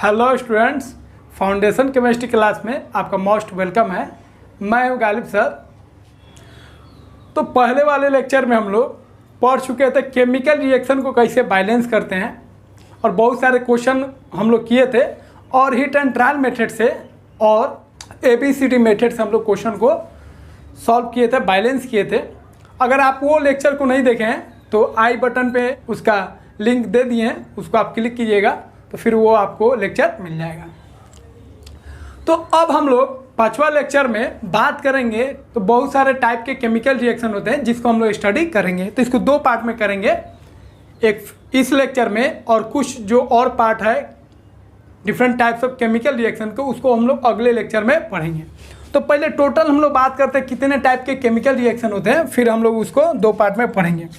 Hello students, foundation chemistry class में आपका most welcome है। मैं हूं गालिब सर। तो पहले वाले लेक्चर में हम लोग पढ़ चुके थे केमिकल रिएक्शन को कैसे बैलेंस करते हैं और बहुत सारे क्वेश्चन हम लोग किए थे और हीट एंड ट्रायल मेथड से और ABCD मेथड से हम लोग क्वेश्चन को सॉल्व किए थे, बैलेंस किए थे। अगर आप वो लेक्चर को नहीं देखे हैं तो आई बटन पे उसका लिंक दे दिए हैं, उसको आप क्लिक कीजिएगा तो फिर वो आपको लेक्चर मिल जाएगा। तो अब हम लोग पांचवा लेक्चर में बात करेंगे। तो बहुत सारे टाइप के केमिकल रिएक्शन होते हैं जिसको हम लोग स्टडी करेंगे। तो इसको दो पार्ट में करेंगे, एक इस लेक्चर में और कुछ जो और पार्ट है different types of chemical reaction को, उसको हम लोग अगले लेक्चर में पढ़ेंगे। तो पहले टोटल हम लोग बात करते हैं कितने टाइप के केमिकल रिएक्शन होते हैं, फिर हम लोग उसको दो पार्ट में पढ़ेंगे।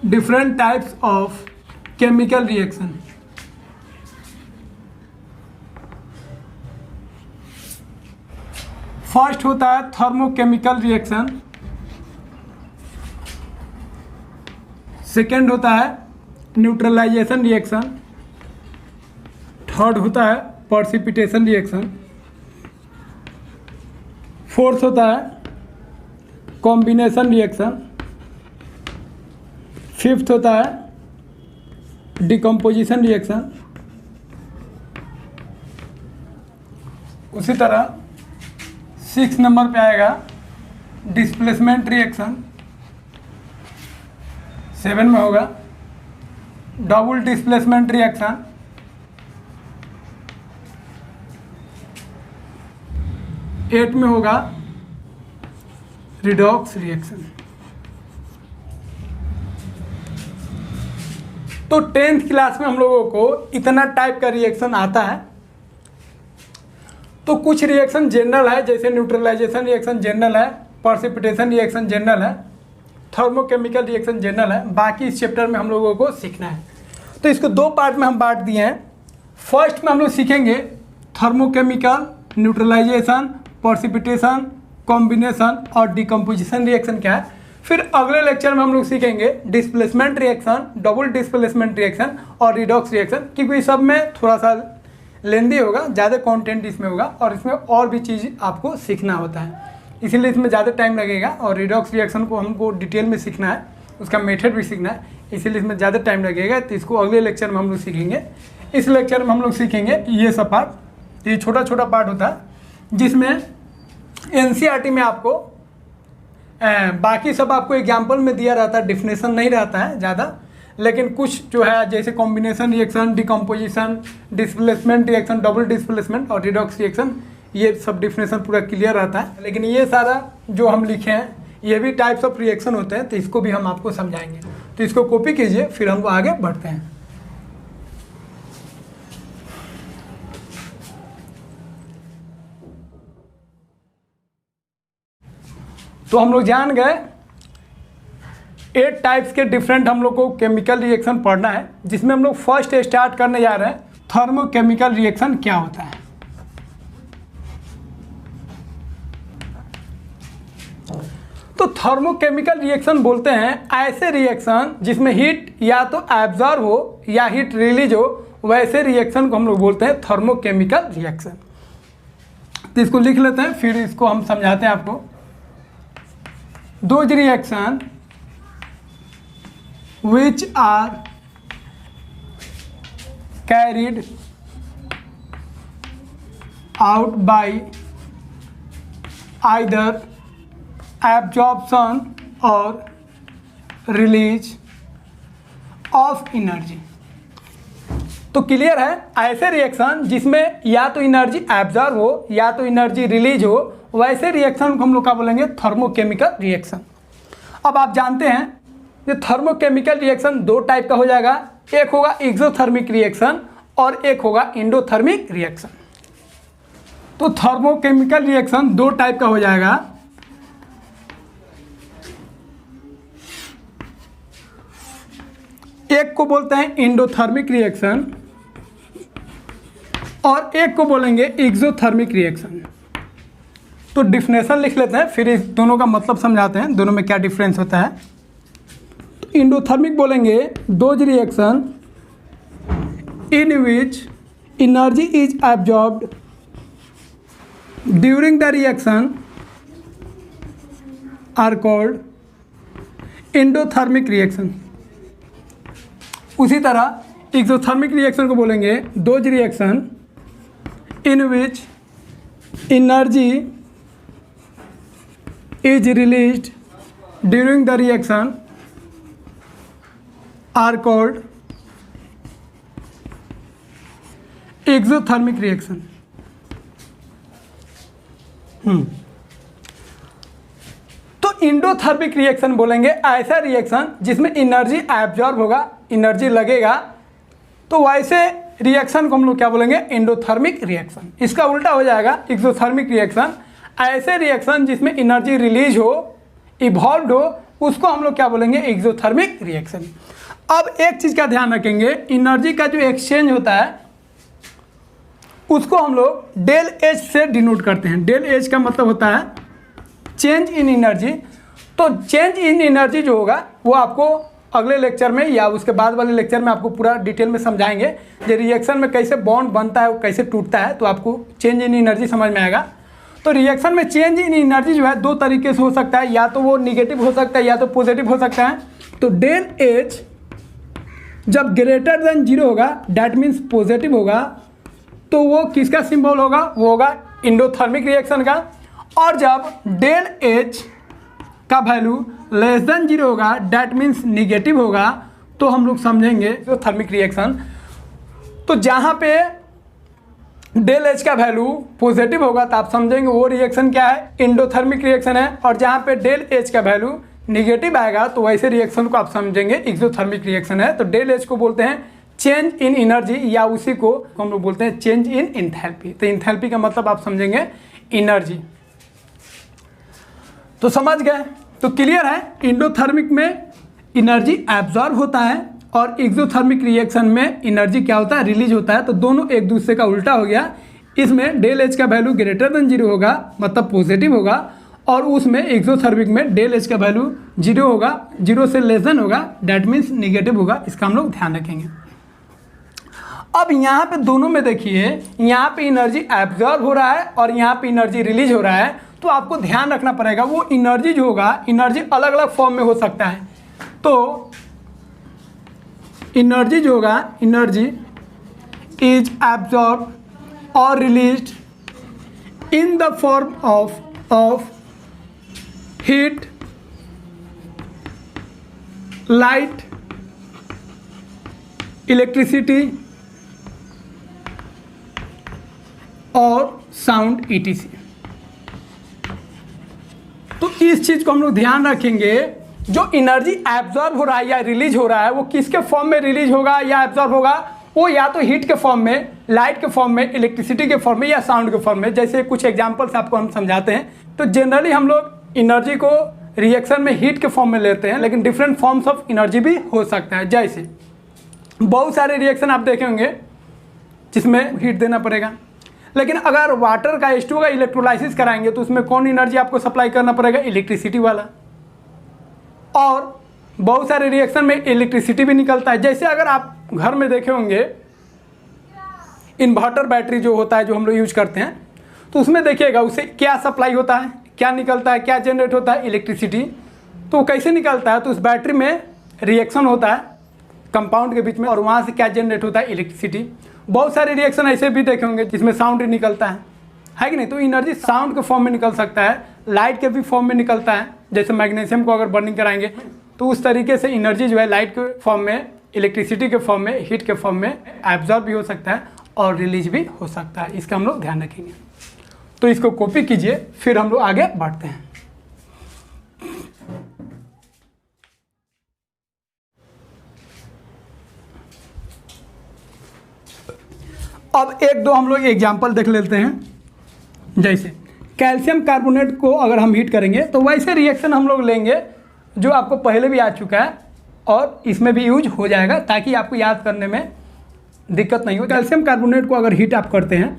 Different types of chemical reaction. First होता है थर्मोकेमिकल रिएक्शन, सेकेंड होता है न्यूट्रलाइजेशन रिएक्शन, थर्ड होता है प्रेसिपिटेशन रिएक्शन, फोर्थ होता है कॉम्बिनेशन रिएक्शन, फिफ्थ होता है डिकम्पोजिशन रिएक्शन। उसी तरह 6 नंबर पे आएगा डिस्प्लेसमेंट रिएक्शन, 7 में होगा डबल डिस्प्लेसमेंट रिएक्शन, 8 में होगा रिडॉक्स रिएक्शन। तो 10th क्लास में हम लोगों को इतना टाइप का रिएक्शन आता है। तो कुछ रिएक्शन जनरल है, जैसे न्यूट्रलाइजेशन रिएक्शन जनरल है, प्रेसिपिटेशन रिएक्शन जनरल है, थर्मोकेमिकल रिएक्शन जनरल है। बाकी इस चैप्टर में हम लोगों को सीखना है। तो इसको दो पार्ट में हम बांट दिए हैं। फर्स्ट में हम लोग सीखेंगे थर्मोकेमिकल, न्यूट्रलाइजेशन, प्रेसिपिटेशन, कॉम्बिनेशन और डिकम्पोजिशन रिएक्शन क्या है। फिर अगले लेक्चर में हम लोग सीखेंगे displacement reaction, double displacement reaction और रिडॉक्स रिएक्शन, क्योंकि सब में थोड़ा सा लेंदी होगा, ज़्यादा कंटेंट इसमें होगा और इसमें और भी चीज़ आपको सीखना होता है, इसीलिए इसमें ज़्यादा टाइम लगेगा। और रिडॉक्स रिएक्शन को हमको डिटेल में सीखना है, उसका मेथड भी सीखना है, इसीलिए इसमें ज़्यादा टाइम लगेगा। तो इसको अगले लेक्चर में हम लोग सीखेंगे। इस लेक्चर में हम लोग सीखेंगे ये सब पार्ट। ये छोटा छोटा पार्ट होता है जिसमें NCERT में आपको बाकी सब आपको एग्जाम्पल में दिया रहता है, डिफिनेशन नहीं रहता है ज़्यादा, लेकिन कुछ जो है जैसे combination reaction, decomposition, displacement reaction, double displacement और रिडॉक्स रिएक्शन, ये सब डिफिनेशन पूरा क्लियर रहता है। लेकिन ये सारा जो हम लिखे हैं ये भी टाइप्स ऑफ रिएक्शन होते हैं, तो इसको भी हम आपको समझाएंगे। तो इसको कॉपी कीजिए, फिर हम आगे बढ़ते हैं। तो हम लोग जान गए 8 टाइप्स के डिफरेंट हम लोग को केमिकल रिएक्शन पढ़ना है, जिसमें हम लोग फर्स्ट स्टार्ट करने जा रहे हैं थर्मोकेमिकल रिएक्शन क्या होता है। तो थर्मोकेमिकल रिएक्शन बोलते हैं ऐसे रिएक्शन जिसमें हीट या तो एब्जॉर्ब हो या हीट रिलीज हो, वैसे रिएक्शन को हम लोग बोलते हैं थर्मोकेमिकल रिएक्शन। तो इसको लिख लेते हैं, फिर इसको हम समझाते हैं आपको। Those reaction which are carried out by either absorption or release of energy। तो क्लियर है, ऐसे रिएक्शन जिसमें या तो एनर्जी एब्जॉर्ब हो या तो एनर्जी रिलीज हो, वैसे रिएक्शन को हम लोग क्या बोलेंगे, थर्मोकेमिकल रिएक्शन। अब आप जानते हैं ये थर्मोकेमिकल रिएक्शन दो टाइप का हो जाएगा, एक होगा एक्सोथर्मिक रिएक्शन और एक होगा एंडोथर्मिक रिएक्शन। तो थर्मोकेमिकल रिएक्शन दो टाइप का हो जाएगा, एक को बोलते हैं एंडोथर्मिक रिएक्शन और एक को बोलेंगे एक्सोथर्मिक रिएक्शन। तो डिफिनेशन लिख लेते हैं, फिर इस दोनों का मतलब समझाते हैं, दोनों में क्या डिफरेंस होता है। इंडोथर्मिक बोलेंगे those reaction in which energy is absorbed during the reaction are called endothermic reaction. उसी तरह एक्सोथर्मिक रिएक्शन को बोलेंगे those reaction in which energy is released during the reaction are called exothermic reaction. तो endothermic reaction बोलेंगे ऐसा reaction जिसमें energy absorb होगा, energy लगेगा, तो वैसे रिएक्शन को हम लोग क्या बोलेंगे? Endothermic reaction. इसका उल्टा हो जाएगा एक्सोथर्मिक रिएक्शन, ऐसे रिएक्शन जिसमें एनर्जी रिलीज हो, इवॉल्व हो, उसको हम लोग क्या बोलेंगे? Exothermic reaction. अब एक चीज़ का ध्यान रखेंगे, एनर्जी का जो एक्सचेंज होता है उसको हम लोग डेल एच से डिनोट करते हैं। डेल एच का मतलब होता है चेंज इन एनर्जी। तो चेंज इन एनर्जी जो होगा वो आपको अगले लेक्चर में या उसके बाद वाले लेक्चर में आपको पूरा डिटेल में समझाएंगे। जो रिएक्शन में कैसे बॉन्ड बनता है, कैसे टूटता है, तो आपको चेंज इन एनर्जी समझ में आएगा। तो रिएक्शन में चेंज इन एनर्जी जो है दो तरीके से हो सकता है, या तो वो निगेटिव हो सकता है या तो पॉजिटिव हो सकता है। तो डेल एच जब ग्रेटर देन 0 होगा, डैट मीन्स पॉजिटिव होगा, तो वो किसका सिंबल होगा? वो होगा इंडोथर्मिक रिएक्शन का। और जब डेल एच का वैल्यू लेस देन 0 होगा, डैट मीन्स निगेटिव होगा, तो हम लोग समझेंगे जो थर्मिक रिएक्शन। तो जहाँ पे डेल एच का वैल्यू पॉजिटिव होगा तो आप समझेंगे वो रिएक्शन क्या है? इंडोथर्मिक रिएक्शन है। और जहाँ पे डेल एच का वैल्यू निगेटिव आएगा तो वैसे रिएक्शन को आप समझेंगे एक्सोथर्मिक रिएक्शन है। तो डेल एच को बोलते हैं चेंज इन एनर्जी, या उसी को हम लोग बोलते हैं चेंज इन इंथैल्पी। तो इंथैल्पी का मतलब आप समझेंगे एनर्जी। तो समझ गए? तो क्लियर है, इंडोथर्मिक में एनर्जी एब्जॉर्ब होता है और एक्सोथर्मिक रिएक्शन में एनर्जी क्या होता है? रिलीज होता है। तो दोनों एक दूसरे का उल्टा हो गया। इसमें डेल एच का वैल्यू ग्रेटर देन 0 होगा, मतलब पॉजिटिव होगा, और उसमें एक्सोथर्मिक में डेल एच का वैल्यू 0 होगा, 0 से लेस देन होगा, डैट मीन्स निगेटिव होगा। इसका हम लोग ध्यान रखेंगे। अब यहाँ पे दोनों में देखिए, यहाँ पे एनर्जी एब्जॉर्ब हो रहा है और यहाँ पे एनर्जी रिलीज हो रहा है। तो आपको ध्यान रखना पड़ेगा, वो एनर्जी जो होगा, एनर्जी अलग अलग फॉर्म में हो सकता है। तो एनर्जी जो होगा, एनर्जी इज एब्जॉर्ब और released in the form of heat, light, electricity और साउंड ETC। तो इस चीज को हम लोग ध्यान रखेंगे, जो एनर्जी एब्जॉर्ब हो रहा है या रिलीज हो रहा है वो किसके फॉर्म में रिलीज होगा या एब्जॉर्ब होगा? वो या तो हीट के फॉर्म में, लाइट के फॉर्म में, इलेक्ट्रिसिटी के फॉर्म में या साउंड के फॉर्म में। जैसे कुछ एग्जांपल्स आपको हम समझाते हैं। तो जनरली हम लोग एनर्जी को रिएक्शन में हीट के फॉर्म में लेते हैं, लेकिन डिफरेंट फॉर्म्स ऑफ एनर्जी भी हो सकता है। जैसे बहुत सारे रिएक्शन आप देखे होंगे जिसमें हीट देना पड़ेगा, लेकिन अगर वाटर का H2O का इलेक्ट्रोलाइसिस कराएंगे तो उसमें कौन एनर्जी आपको सप्लाई करना पड़ेगा? इलेक्ट्रिसिटी वाला। और बहुत सारे रिएक्शन में इलेक्ट्रिसिटी भी निकलता है। जैसे अगर आप घर में देखे होंगे इन्वर्टर बैटरी जो होता है, जो हम लोग यूज करते हैं, तो उसमें देखिएगा उससे क्या सप्लाई होता है, क्या निकलता है, क्या जनरेट होता है? इलेक्ट्रिसिटी। तो वो कैसे निकलता है? तो उस बैटरी में रिएक्शन होता है कंपाउंड के बीच में, और वहाँ से क्या जनरेट होता है? इलेक्ट्रिसिटी। बहुत सारे रिएक्शन ऐसे भी देखे होंगे जिसमें साउंड निकलता है कि नहीं? तो एनर्जी साउंड के फॉर्म में निकल सकता है, लाइट के भी फॉर्म में निकलता है। जैसे मैग्नीशियम को अगर बर्निंग कराएंगे तो उस तरीके से एनर्जी जो है लाइट के फॉर्म में, इलेक्ट्रिसिटी के फॉर्म में, हीट के फॉर्म में एब्जॉर्ब भी हो सकता है और रिलीज भी हो सकता है। इसका हम लोग ध्यान रखेंगे। तो इसको कॉपी कीजिए, फिर हम लोग आगे बढ़ते हैं। अब एक दो हम लोग एग्जाम्पल देख लेते हैं। जैसे कैल्शियम कार्बोनेट को अगर हम हीट करेंगे तो वैसे रिएक्शन हम लोग लेंगे जो आपको पहले भी आ चुका है और इसमें भी यूज हो जाएगा, ताकि आपको याद करने में दिक्कत नहीं हो। कैल्शियम कार्बोनेट को अगर हीट आप करते हैं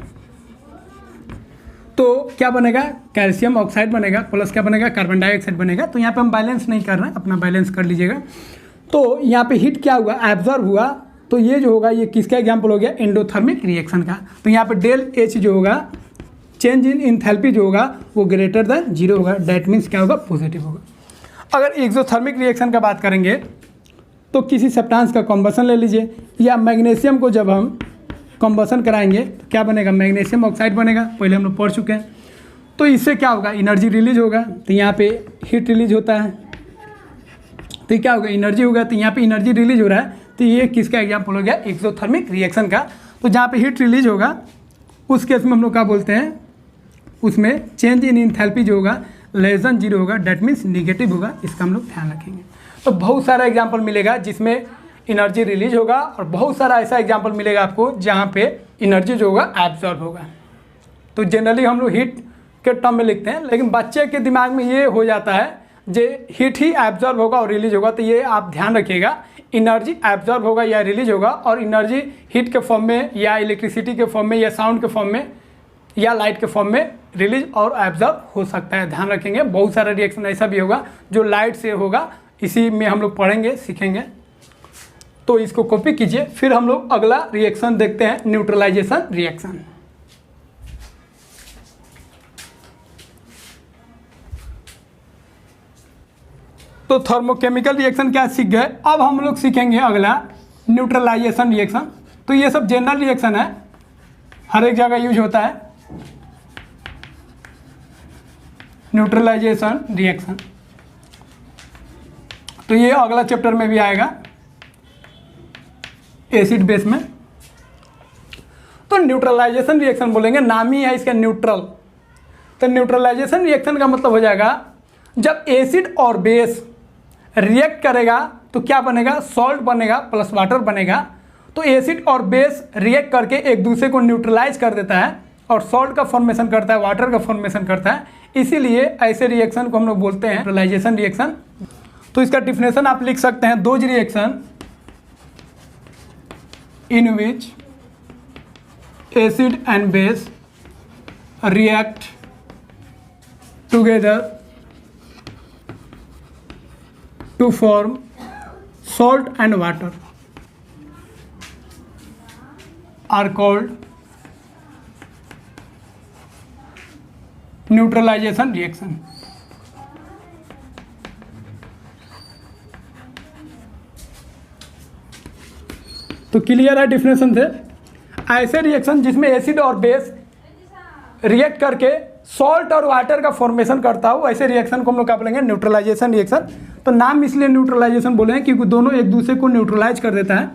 तो क्या बनेगा? कैल्शियम ऑक्साइड बनेगा, प्लस क्या बनेगा? कार्बन डाइऑक्साइड बनेगा। तो यहाँ पे हम बैलेंस नहीं कर रहे हैं, अपना बैलेंस कर लीजिएगा। तो यहाँ पे हीट क्या हुआ, एब्जॉर्ब हुआ, तो ये जो होगा ये किसका एग्जाम्पल हो गया, एंडोथर्मिक रिएक्शन का। तो यहाँ पे डेल एच जो होगा, चेंज इन इंथैल्पी जो होगा वो ग्रेटर देन 0 होगा, डैट मीन्स क्या होगा, पॉजिटिव होगा। अगर एक्सोथर्मिक रिएक्शन का बात करेंगे तो किसी सब्सटेंस का कॉम्बसन ले लीजिए, या मैग्नीशियम को जब हम कॉम्बसन कराएंगे तो क्या बनेगा, मैग्नीशियम ऑक्साइड बनेगा, पहले हम लोग पढ़ चुके हैं। तो इससे क्या होगा, एनर्जी रिलीज होगा, तो यहाँ पे हीट रिलीज होता है, तो क्या होगा, एनर्जी होगा, तो यहाँ पे एनर्जी रिलीज हो रहा है, तो ये किसका एग्जाम्पल हो गया, एक्सोथर्मिक रिएक्शन का। तो जहाँ पे हीट रिलीज होगा उस केस में हम लोग क्या बोलते हैं, उसमें चेंज इन इंथैल्पी जो होगा लेस देन 0 होगा, डैट मीन्स निगेटिव होगा, इसका हम लोग ध्यान रखेंगे। तो बहुत सारा एग्जाम्पल मिलेगा जिसमें एनर्जी रिलीज होगा, और बहुत सारा ऐसा एग्जाम्पल मिलेगा आपको जहाँ पे एनर्जी जो होगा एब्जॉर्ब होगा। तो जनरली हम लोग हीट के टर्म में लिखते हैं, लेकिन बच्चे के दिमाग में ये हो जाता है जे हीट ही एब्जॉर्ब होगा और रिलीज होगा, तो ये आप ध्यान रखिएगा, एनर्जी एब्जॉर्ब होगा या रिलीज होगा, और एनर्जी हीट के फॉर्म में या इलेक्ट्रिसिटी के फॉर्म में या साउंड के फॉर्म में या लाइट के फॉर्म में रिलीज और एब्जॉर्ब हो सकता है, ध्यान रखेंगे। बहुत सारा रिएक्शन ऐसा भी होगा जो लाइट से होगा, इसी में हम लोग पढ़ेंगे, सीखेंगे, तो इसको कॉपी कीजिए। फिर हम लोग अगला रिएक्शन देखते हैं, न्यूट्रलाइजेशन रिएक्शन। तो थर्मोकेमिकल रिएक्शन क्या सीख गए, अब हम लोग सीखेंगे अगला न्यूट्रलाइजेशन रिएक्शन। तो ये सब जनरल रिएक्शन है, हर एक जगह यूज होता है न्यूट्रलाइजेशन रिएक्शन। तो ये अगला चैप्टर में भी आएगा, एसिड बेस में। तो न्यूट्रलाइजेशन रिएक्शन बोलेंगे, नाम ही है इसका न्यूट्रल। तो न्यूट्रलाइजेशन रिएक्शन का मतलब हो जाएगा जब एसिड और बेस रिएक्ट करेगा तो क्या बनेगा, सॉल्ट बनेगा प्लस वाटर बनेगा। तो एसिड और बेस रिएक्ट करके एक दूसरे को न्यूट्रलाइज कर देता है और सॉल्ट का फॉर्मेशन करता है, वाटर का फॉर्मेशन करता है, इसीलिए ऐसे रिएक्शन को हम लोग बोलते हैं न्यूट्रलाइजेशन रिएक्शन। तो इसका डिफिनेशन आप लिख सकते हैं, those reaction in which acid and base react together to form salt and water are called neutralization reaction। तो क्लियर है डिफिनेशन से, ऐसे रिएक्शन जिसमें एसिड और बेस रिएक्ट करके सॉल्ट और वाटर का फॉर्मेशन करता हो, ऐसे रिएक्शन को हम लोग क्या बोलेंगे, न्यूट्रलाइजेशन रिएक्शन। तो नाम इसलिए न्यूट्रलाइजेशन बोले हैं क्योंकि दोनों एक दूसरे को न्यूट्रलाइज कर देता है।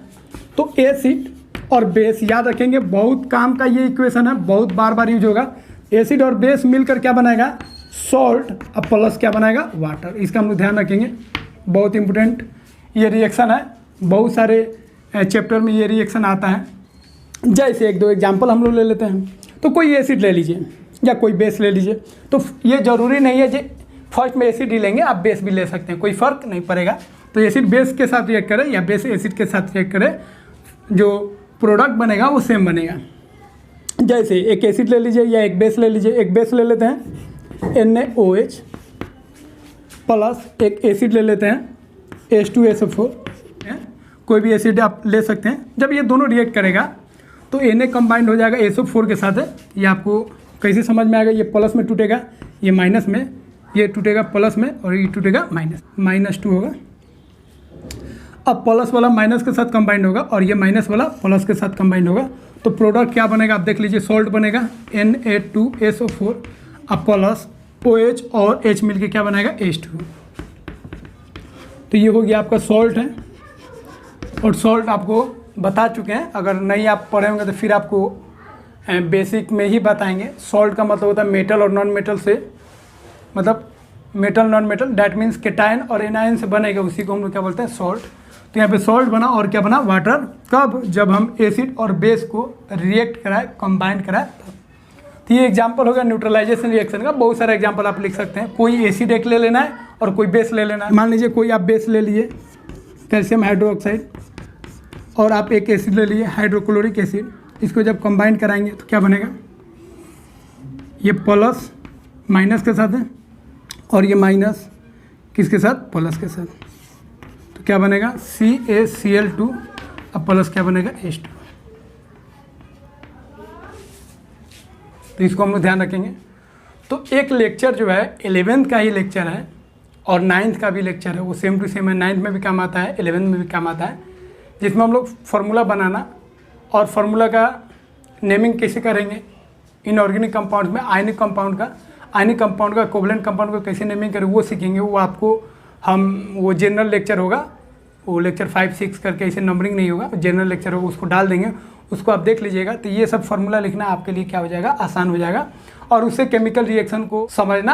तो एसिड और बेस याद रखेंगे, बहुत काम का ये इक्वेशन है, बहुत बार बार यूज होगा। एसिड और बेस मिलकर क्या बनाएगा, सॉल्ट, और प्लस क्या बनाएगा, वाटर। इसका हम लोग ध्यान रखेंगे, बहुत इंपॉर्टेंट ये रिएक्शन है, बहुत सारे चैप्टर में ये रिएक्शन आता है। जैसे एक दो एग्जाम्पल हम लोग ले लेते हैं। तो कोई एसिड ले लीजिए या कोई बेस ले लीजिए, तो ये ज़रूरी नहीं है कि फर्स्ट में एसिड ही लेंगे, आप बेस भी ले सकते हैं, कोई फ़र्क नहीं पड़ेगा। तो एसिड बेस के साथ रिएक्ट करे या बेस एसिड के साथ रिएक्ट करे, जो प्रोडक्ट बनेगा वो सेम बनेगा। जैसे एक एसिड ले लीजिए या एक बेस ले लीजिए, एक बेस ले लेते हैं NaOH प्लस एक एसिड ले लेते हैं H2SO4, कोई भी एसिड आप ले सकते हैं। जब ये दोनों रिएक्ट करेगा तो Na कंबाइंड हो जाएगा SO4 के साथ। ये आपको कैसे समझ में आएगा, ये प्लस में टूटेगा, ये माइनस में, ये टूटेगा प्लस में और ये टूटेगा -2 होगा। अब प्लस वाला माइनस के साथ कंबाइंड होगा और ये माइनस वाला प्लस के साथ कंबाइंड होगा। तो प्रोडक्ट क्या बनेगा, आप देख लीजिए, सॉल्ट बनेगा Na2SO4, अब प्लस OH और H मिलके क्या बनाएगा, H2। तो ये हो गया आपका सॉल्ट है, और सॉल्ट आपको बता चुके हैं, अगर नहीं आप पढ़े होंगे तो फिर आपको बेसिक में ही बताएंगे। सॉल्ट का मतलब होता है मेटल और नॉन मेटल से, मतलब metal non metal, that means cation और एनायन से बनेगा, उसी को हम लोग क्या बोलते हैं, सॉल्ट। तो यहाँ पे सॉल्ट बना और क्या बना, वाटर। कब, जब हम एसिड और बेस को रिएक्ट कराए, कंबाइंड कराए। तो ये एग्जांपल होगा न्यूट्रलाइजेशन रिएक्शन का। बहुत सारे एग्जांपल आप लिख सकते हैं, कोई एसिड एक ले लेना है और कोई बेस ले लेना है। मान लीजिए कोई आप बेस ले लिए कैल्शियम हाइड्रोक्साइड, और आप एक एसिड ले लिए हाइड्रोक्लोरिक एसिड, इसको जब कंबाइन कराएंगे तो क्या बनेगा, ये प्लस माइनस के साथ है और ये माइनस किसके साथ, प्लस के साथ। तो क्या बनेगा CaCl2 अब प्लस क्या बनेगा H2। तो इसको हम लोग ध्यान रखेंगे। तो एक लेक्चर जो है 11th का ही लेक्चर है और 9th का भी लेक्चर है, वो सेम टू सेम है। 9th में भी काम आता है, 11th में भी काम आता है, जिसमें हम लोग फार्मूला बनाना और फार्मूला का नेमिंग कैसे करेंगे, इनऑर्गेनिक कंपाउंड में आयनिक कंपाउंड का कोवलेंट कंपाउंड को कैसे नेमिंग करें वो सीखेंगे। वो आपको वो जनरल लेक्चर होगा, वो लेक्चर 5, 6 करके ऐसे नंबरिंग नहीं होगा, जनरल लेक्चर होगा, उसको डाल देंगे, उसको आप देख लीजिएगा। तो ये सब फार्मूला लिखना आपके लिए क्या हो जाएगा, आसान हो जाएगा और उससे केमिकल रिएक्शन को समझना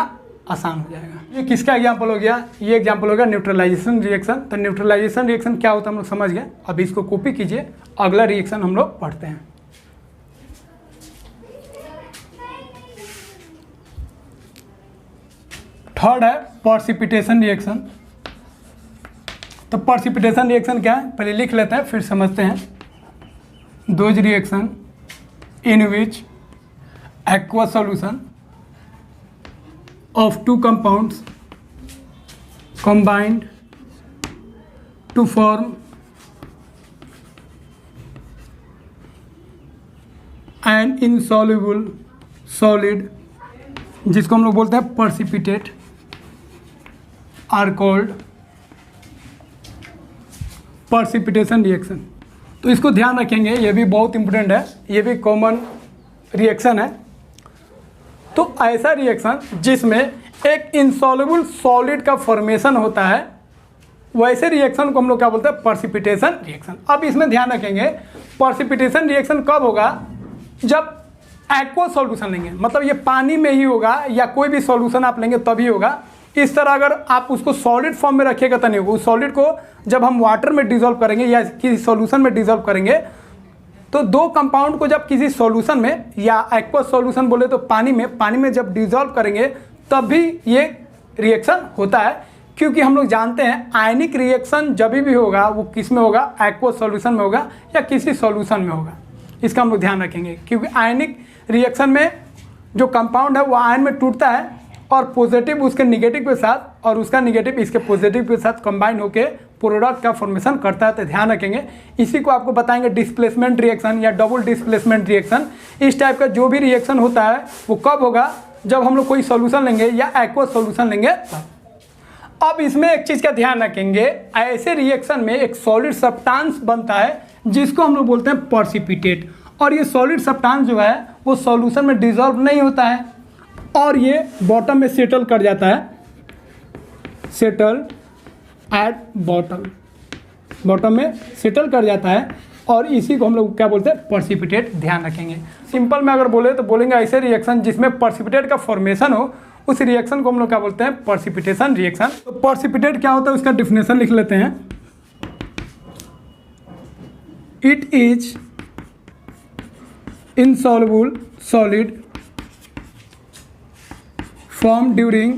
आसान हो जाएगा। ये किसका एग्जाम्पल हो गया, ये एग्जाम्पल हो गया न्यूट्रलाइजेशन रिएक्शन। तो न्यूट्रलाइजेशन रिएक्शन क्या होता है हम लोग समझ गए। अब इसको कॉपी कीजिए, अगला रिएक्शन हम लोग पढ़ते हैं। थर्ड है प्रेसिपिटेशन रिएक्शन। तो प्रेसिपिटेशन रिएक्शन क्या है पहले लिख लेते हैं फिर समझते हैं। Those reaction in which aqueous solution of two compounds combined to form an insoluble solid, जिसको हम लोग बोलते हैं precipitate, are called precipitation reaction। तो इसको ध्यान रखेंगे, ये भी बहुत इंपॉर्टेंट है, ये भी कॉमन रिएक्शन है। तो ऐसा रिएक्शन जिसमें एक इनसॉल्युबल सॉलिड का फॉर्मेशन होता है, वैसे रिएक्शन को हम लोग क्या बोलते हैं, प्रेसिपिटेशन रिएक्शन। अब इसमें ध्यान रखेंगे प्रेसिपिटेशन रिएक्शन कब होगा, जब एक्वा सॉल्यूशन लेंगे, मतलब ये पानी में ही होगा या कोई भी सॉल्यूशन आप लेंगे तभी होगा। इस तरह अगर आप उसको सॉलिड फॉर्म में रखिएगा तो नहीं होगा। उस सॉलिड को जब हम वाटर में डिजोल्व करेंगे या किसी सॉल्यूशन में डिजोल्व करेंगे, तो दो कंपाउंड को जब किसी सॉल्यूशन में या एक्वस सॉल्यूशन बोले तो पानी में जब डिजोल्व करेंगे तब भी ये रिएक्शन होता है। क्योंकि हम लोग जानते हैं आयनिक रिएक्शन जब भी होगा वो किस में होगा, एक्वस सॉल्यूशन में होगा या किसी सॉल्यूशन में होगा। इसका हम लोग ध्यान रखेंगे क्योंकि आयनिक रिएक्शन में जो कंपाउंड है वो आयन में टूटता है और पॉजिटिव उसके निगेटिव के साथ और उसका निगेटिव इसके पॉजिटिव के साथ कंबाइन होकर प्रोडक्ट का फॉर्मेशन करता है। तो ध्यान रखेंगे, इसी को आपको बताएंगे डिस्प्लेसमेंट रिएक्शन या डबल डिस्प्लेसमेंट रिएक्शन। इस टाइप का जो भी रिएक्शन होता है वो कब होगा, जब हम लोग कोई सॉल्यूशन लेंगे या एक्वस सॉल्यूशन लेंगे तब। अब इसमें एक चीज़ का ध्यान रखेंगे, ऐसे रिएक्शन में एक सॉलिड सब्सटेंस बनता है जिसको हम लोग बोलते हैं प्रेसिपिटेट। और ये सॉलिड सब्सटेंस जो है वो सॉल्यूशन में डिजॉल्व नहीं होता है और ये बॉटम में सेटल कर जाता है, सेटल एट बॉटम में सेटल कर जाता है और इसी को हम लोग क्या बोलते हैं, प्रेसिपिटेट। ध्यान रखेंगे, सिंपल में अगर बोले तो बोलेंगे ऐसे रिएक्शन जिसमें प्रेसिपिटेट का फॉर्मेशन हो, उस रिएक्शन को हम लोग क्या बोलते हैं, प्रेसिपिटेशन रिएक्शन। तो प्रेसिपिटेट क्या होता है उसका डिफिनेशन लिख लेते हैं। It is insoluble solid formed during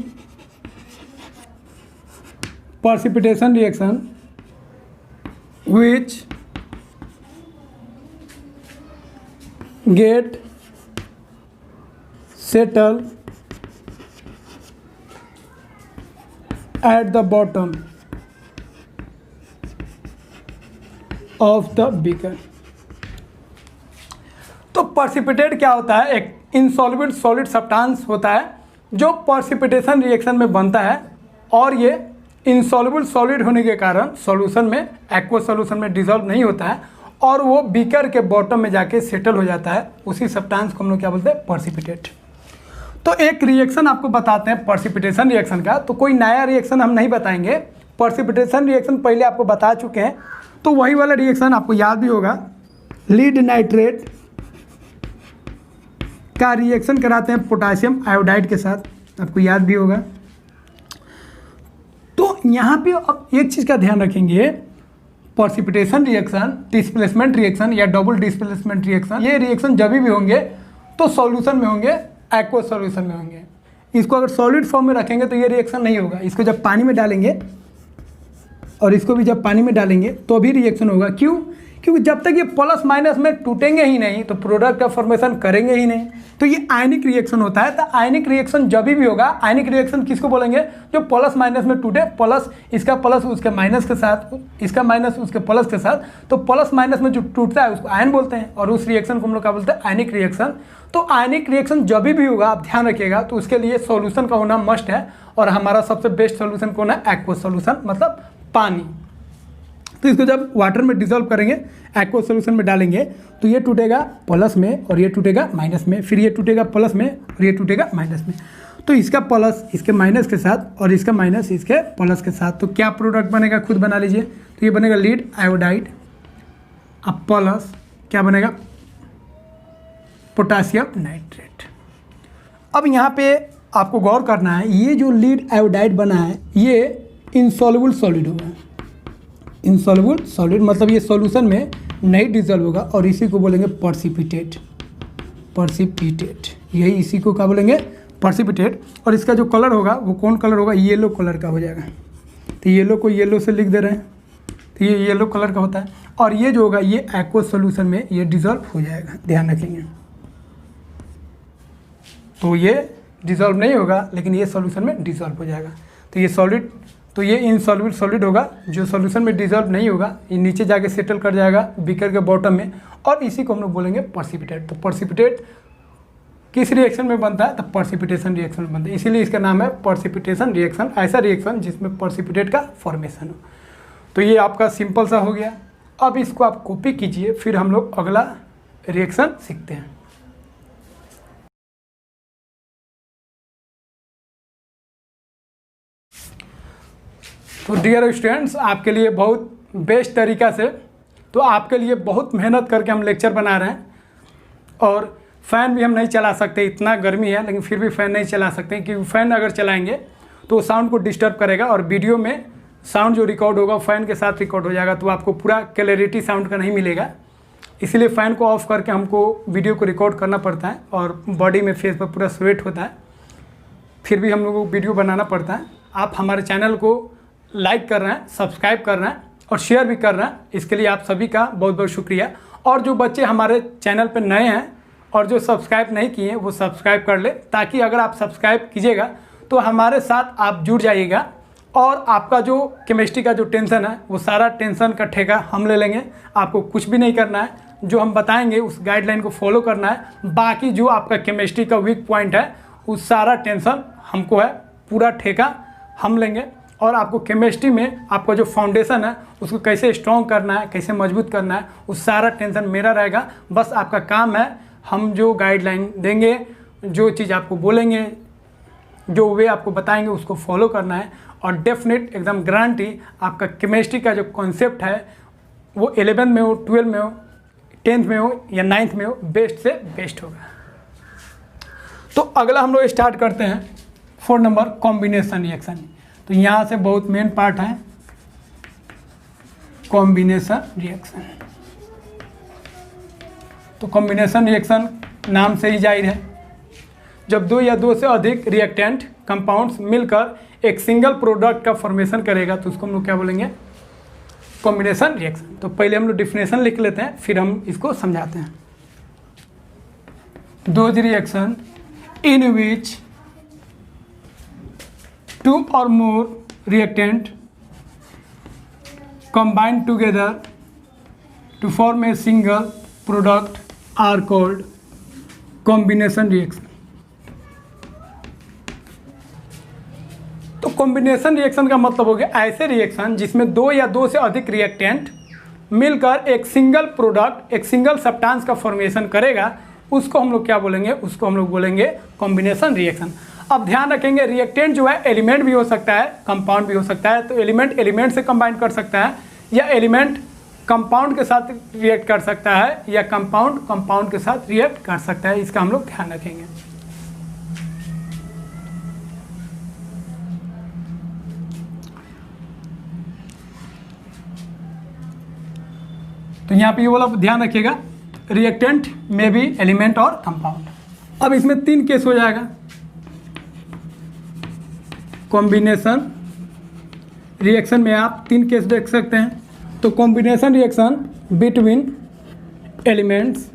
precipitation reaction which get settle at the bottom of the beaker। तो प्रेसिपिटेट क्या होता है, एक इनसॉल्युबल सॉलिड सब्सटेंस होता है जो प्रेसिपिटेशन रिएक्शन में बनता है और ये इनसॉल्युबल सॉलिड होने के कारण सॉल्यूशन में, एक्वस सॉल्यूशन में डिजॉल्व नहीं होता है और वो बीकर के बॉटम में जाके सेटल हो जाता है। उसी सब्सटेंस को हम लोग क्या बोलते हैं, प्रेसिपिटेट। तो एक रिएक्शन आपको बताते हैं प्रेसिपिटेशन रिएक्शन का, तो कोई नया रिएक्शन हम नहीं बताएंगे। प्रेसिपिटेशन रिएक्शन पहले आपको बता चुके हैं, तो वही वाला रिएक्शन आपको याद भी होगा। लीड नाइट्रेट का रिएक्शन कराते हैं पोटासियम आयोडाइड के साथ, आपको याद भी होगा। तो यहाँ पे अब एक चीज़ का ध्यान रखेंगे, प्रेसिपिटेशन रिएक्शन, डिस्प्लेसमेंट रिएक्शन या डबल डिस्प्लेसमेंट रिएक्शन, ये रिएक्शन जब भी होंगे तो सॉल्यूशन में होंगे, एक्वस सॉल्यूशन में होंगे। इसको अगर सॉलिड फॉर्म में रखेंगे तो ये रिएक्शन नहीं होगा। इसको जब पानी में डालेंगे और इसको भी जब पानी में डालेंगे तो भी रिएक्शन होगा। क्यों? क्योंकि जब तक ये प्लस माइनस में टूटेंगे ही नहीं तो प्रोडक्ट का फॉर्मेशन करेंगे ही नहीं। तो ये आयनिक रिएक्शन होता है। तो आयनिक रिएक्शन जब भी होगा, आयनिक रिएक्शन किसको बोलेंगे? जो प्लस माइनस में टूटे, प्लस इसका प्लस उसके माइनस के साथ, इसका माइनस उसके प्लस के साथ, तो प्लस माइनस में जो टूटता है उसको आयन बोलते हैं, और उस रिएक्शन को हम लोग क्या बोलते हैं? आयनिक रिएक्शन। तो आयनिक रिएक्शन जब भी होगा, आप ध्यान रखिएगा, तो उसके लिए सॉल्यूशन का होना मस्ट है, और हमारा सबसे बेस्ट सॉल्यूशन कौन है? एक्वस सॉल्यूशन, मतलब पानी। तो इसको जब वाटर में डिसॉल्व करेंगे, एक्वस सॉल्यूशन में डालेंगे, तो ये टूटेगा प्लस में और ये टूटेगा माइनस में, फिर ये टूटेगा प्लस में और ये टूटेगा माइनस में। तो इसका प्लस इसके माइनस के साथ और इसका माइनस इसके प्लस के साथ, तो क्या प्रोडक्ट बनेगा? खुद बना लीजिए। तो ये बनेगा लीड आयोडाइड, अब प्लस क्या बनेगा? Potassium nitrate. अब यहाँ पे आपको गौर करना है, ये जो लीड आयोडाइड बना है ये इनसॉल्युबल सॉलिड होगा। इनसॉल्युबल सॉलिड मतलब ये सॉल्यूशन में नहीं डिजॉल्व होगा, और इसी को बोलेंगे पर्सिपिटेट। पर्सिपिटेट, यही इसी को क्या बोलेंगे? पर्सिपिटेट। और इसका जो कलर होगा वो कौन कलर होगा? येलो कलर का हो जाएगा। तो येलो को येलो से लिख दे रहे हैं, तो ये येलो कलर का होता है। और ये जो होगा ये एक्वस सॉल्यूशन में ये डिजॉल्व हो जाएगा, ध्यान रखेंगे। तो ये डिजॉल्व नहीं होगा, लेकिन ये सॉल्यूशन में डिजॉल्व हो जाएगा। तो ये सॉलिड, तो ये इनसॉल्युबल सॉलिड होगा, जो सॉल्यूशन में डिजॉल्व नहीं होगा, ये नीचे जाके सेटल कर जाएगा बीकर के बॉटम में, और इसी को हम लोग बोलेंगे पर्सिपिटेट। तो पर्सिपिटेट किस रिएक्शन में बनता है? तो पर्सिपिटेशन रिएक्शन में बनता है, इसीलिए इसका नाम है पर्सिपिटेशन रिएक्शन। ऐसा रिएक्शन जिसमें पर्सिपिटेट का फॉर्मेशन हो। तो ये आपका सिंपल सा हो गया। अब इसको आप कॉपी कीजिए, फिर हम लोग अगला रिएक्शन सीखते हैं। तो डियर स्टूडेंट्स, आपके लिए बहुत बेस्ट तरीका से, तो आपके लिए बहुत मेहनत करके हम लेक्चर बना रहे हैं, और फ़ैन भी हम नहीं चला सकते, इतना गर्मी है, लेकिन फिर भी फ़ैन नहीं चला सकते, क्योंकि फ़ैन अगर चलाएंगे तो साउंड को डिस्टर्ब करेगा, और वीडियो में साउंड जो रिकॉर्ड होगा फ़ैन के साथ रिकॉर्ड हो जाएगा, तो आपको पूरा क्लैरिटी साउंड का नहीं मिलेगा। इसलिए फ़ैन को ऑफ करके हमको वीडियो को रिकॉर्ड करना पड़ता है, और बॉडी में फेस पर पूरा स्वेट होता है, फिर भी हम लोगों को वीडियो बनाना पड़ता है। आप हमारे चैनल को लाइक कर रहे हैं, सब्सक्राइब कर रहे हैं और शेयर भी कर रहे हैं, इसके लिए आप सभी का बहुत बहुत शुक्रिया। और जो बच्चे हमारे चैनल पर नए हैं और जो सब्सक्राइब नहीं किए वो सब्सक्राइब कर ले, ताकि अगर आप सब्सक्राइब कीजिएगा तो हमारे साथ आप जुड़ जाइएगा, और आपका जो केमिस्ट्री का जो टेंशन है वो सारा टेंशन का ठेका हम ले लेंगे। आपको कुछ भी नहीं करना है, जो हम बताएंगे उस गाइडलाइन को फॉलो करना है। बाकी जो आपका केमिस्ट्री का वीक पॉइंट है उस सारा टेंशन हमको है, पूरा ठेका हम लेंगे, और आपको केमिस्ट्री में आपका जो फाउंडेशन है उसको कैसे स्ट्रॉन्ग करना है, कैसे मजबूत करना है, उस सारा टेंशन मेरा रहेगा। बस आपका काम है, हम जो गाइडलाइन देंगे, जो चीज़ आपको बोलेंगे, जो वे आपको बताएंगे उसको फॉलो करना है, और डेफिनेट एकदम गारंटी आपका केमिस्ट्री का जो कॉन्सेप्ट है वो 11th में हो, 12th में हो, 10th में हो या 9th में हो, बेस्ट से बेस्ट होगा। तो अगला हम लोग स्टार्ट करते हैं 4 नंबर कॉम्बिनेशन रिएक्शन। तो यहाँ से बहुत मेन पार्ट है कॉम्बिनेशन रिएक्शन। तो कॉम्बिनेशन रिएक्शन नाम से ही जाहिर है, जब 2 या 2 से अधिक रिएक्टेंट कंपाउंड्स मिलकर एक सिंगल प्रोडक्ट का फॉर्मेशन करेगा तो उसको हम लोग क्या बोलेंगे? Combination reaction. तो पहले हम लोग डिफिनेशन लिख लेते हैं, फिर हम इसको समझाते हैं। Those reaction in which 2 or more reactant combine together to form a single product are called combination reaction। तो कॉम्बिनेशन रिएक्शन का मतलब हो गया ऐसे रिएक्शन जिसमें 2 या 2 से अधिक रिएक्टेंट मिलकर एक सिंगल प्रोडक्ट, एक सिंगल सब्सटेंस का फॉर्मेशन करेगा, उसको हम लोग क्या बोलेंगे? उसको हम लोग बोलेंगे कॉम्बिनेशन रिएक्शन। अब ध्यान रखेंगे, रिएक्टेंट जो है एलिमेंट भी हो सकता है, कंपाउंड भी हो सकता है। तो एलिमेंट एलिमेंट से कंबाइन कर सकता है, या एलिमेंट कंपाउंड के साथ रिएक्ट कर सकता है, या कंपाउंड कंपाउंड के साथ रिएक्ट कर सकता है। इसका हम लोग ध्यान रखेंगे। तो यहाँ पे ये वाला ध्यान रखिएगा, रिएक्टेंट में भी एलिमेंट और कंपाउंड। अब इसमें 3 केस हो जाएगा। कॉम्बिनेशन रिएक्शन में आप 3 केस देख सकते हैं। तो combination reaction between elements,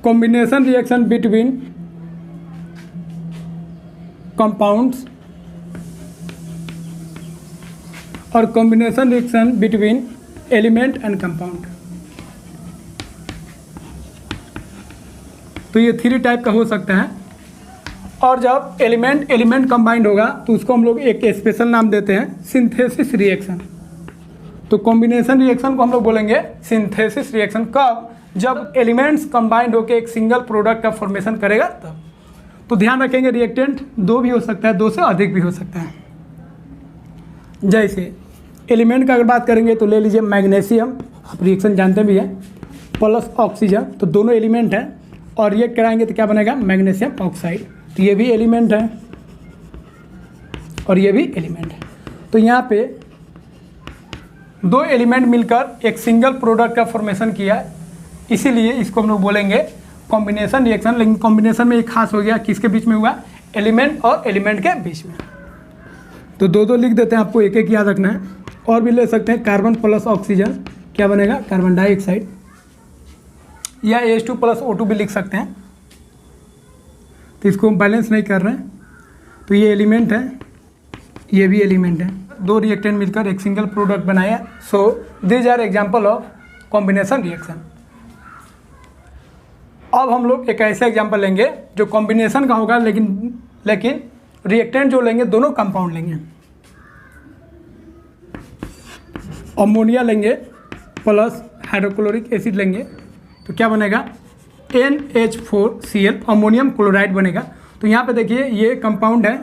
combination reaction between compounds और combination reaction between element and compound। तो ये 3 टाइप का हो सकता है। और जब एलिमेंट कंबाइंड होगा तो उसको हम लोग एक स्पेशल नाम देते हैं सिंथेसिस रिएक्शन। तो कॉम्बिनेशन रिएक्शन को हम लोग बोलेंगे सिंथेसिस रिएक्शन। कब? जब एलिमेंट्स कंबाइंड होकर एक सिंगल प्रोडक्ट का फॉर्मेशन करेगा तब। तो ध्यान रखेंगे रिएक्टेंट 2 भी हो सकता है, 2 से अधिक भी हो सकता है। जैसे एलिमेंट का अगर बात करेंगे तो ले लीजिए मैग्नीशियम, आप रिएक्शन जानते भी हैं, प्लस ऑक्सीजन, तो दोनों एलिमेंट हैं और रिएक्ट कराएंगे तो क्या बनेगा? Magnesium oxide. तो ये भी एलिमेंट है और ये भी एलिमेंट है। तो यहाँ पे 2 एलिमेंट मिलकर एक सिंगल प्रोडक्ट का फॉर्मेशन किया, इसीलिए इसको हम लोग बोलेंगे कॉम्बिनेशन रिएक्शन। लेकिन कॉम्बिनेशन में एक खास हो गया, किसके बीच में हुआ? एलिमेंट और एलिमेंट के बीच में। तो 2 लिख देते हैं, आपको एक याद रखना है। और भी ले सकते हैं, कार्बन प्लस ऑक्सीजन क्या बनेगा? कार्बन डाइऑक्साइड, या H2 प्लस O2 भी लिख सकते हैं। तो इसको हम बैलेंस नहीं कर रहे हैं, तो ये एलिमेंट है, ये भी एलिमेंट है। 2 रिएक्टेंट मिलकर एक सिंगल प्रोडक्ट बनाया। So these are example of combination reaction. अब हम लोग एक ऐसा एग्जाम्पल लेंगे जो कॉम्बिनेशन का होगा, लेकिन रिएक्टेंट जो लेंगे दोनों कंपाउंड लेंगे। अमोनिया लेंगे प्लस हाइड्रोक्लोरिक एसिड लेंगे तो क्या बनेगा? NH4Cl, अमोनियम क्लोराइड बनेगा। तो यहाँ पे देखिए ये कंपाउंड है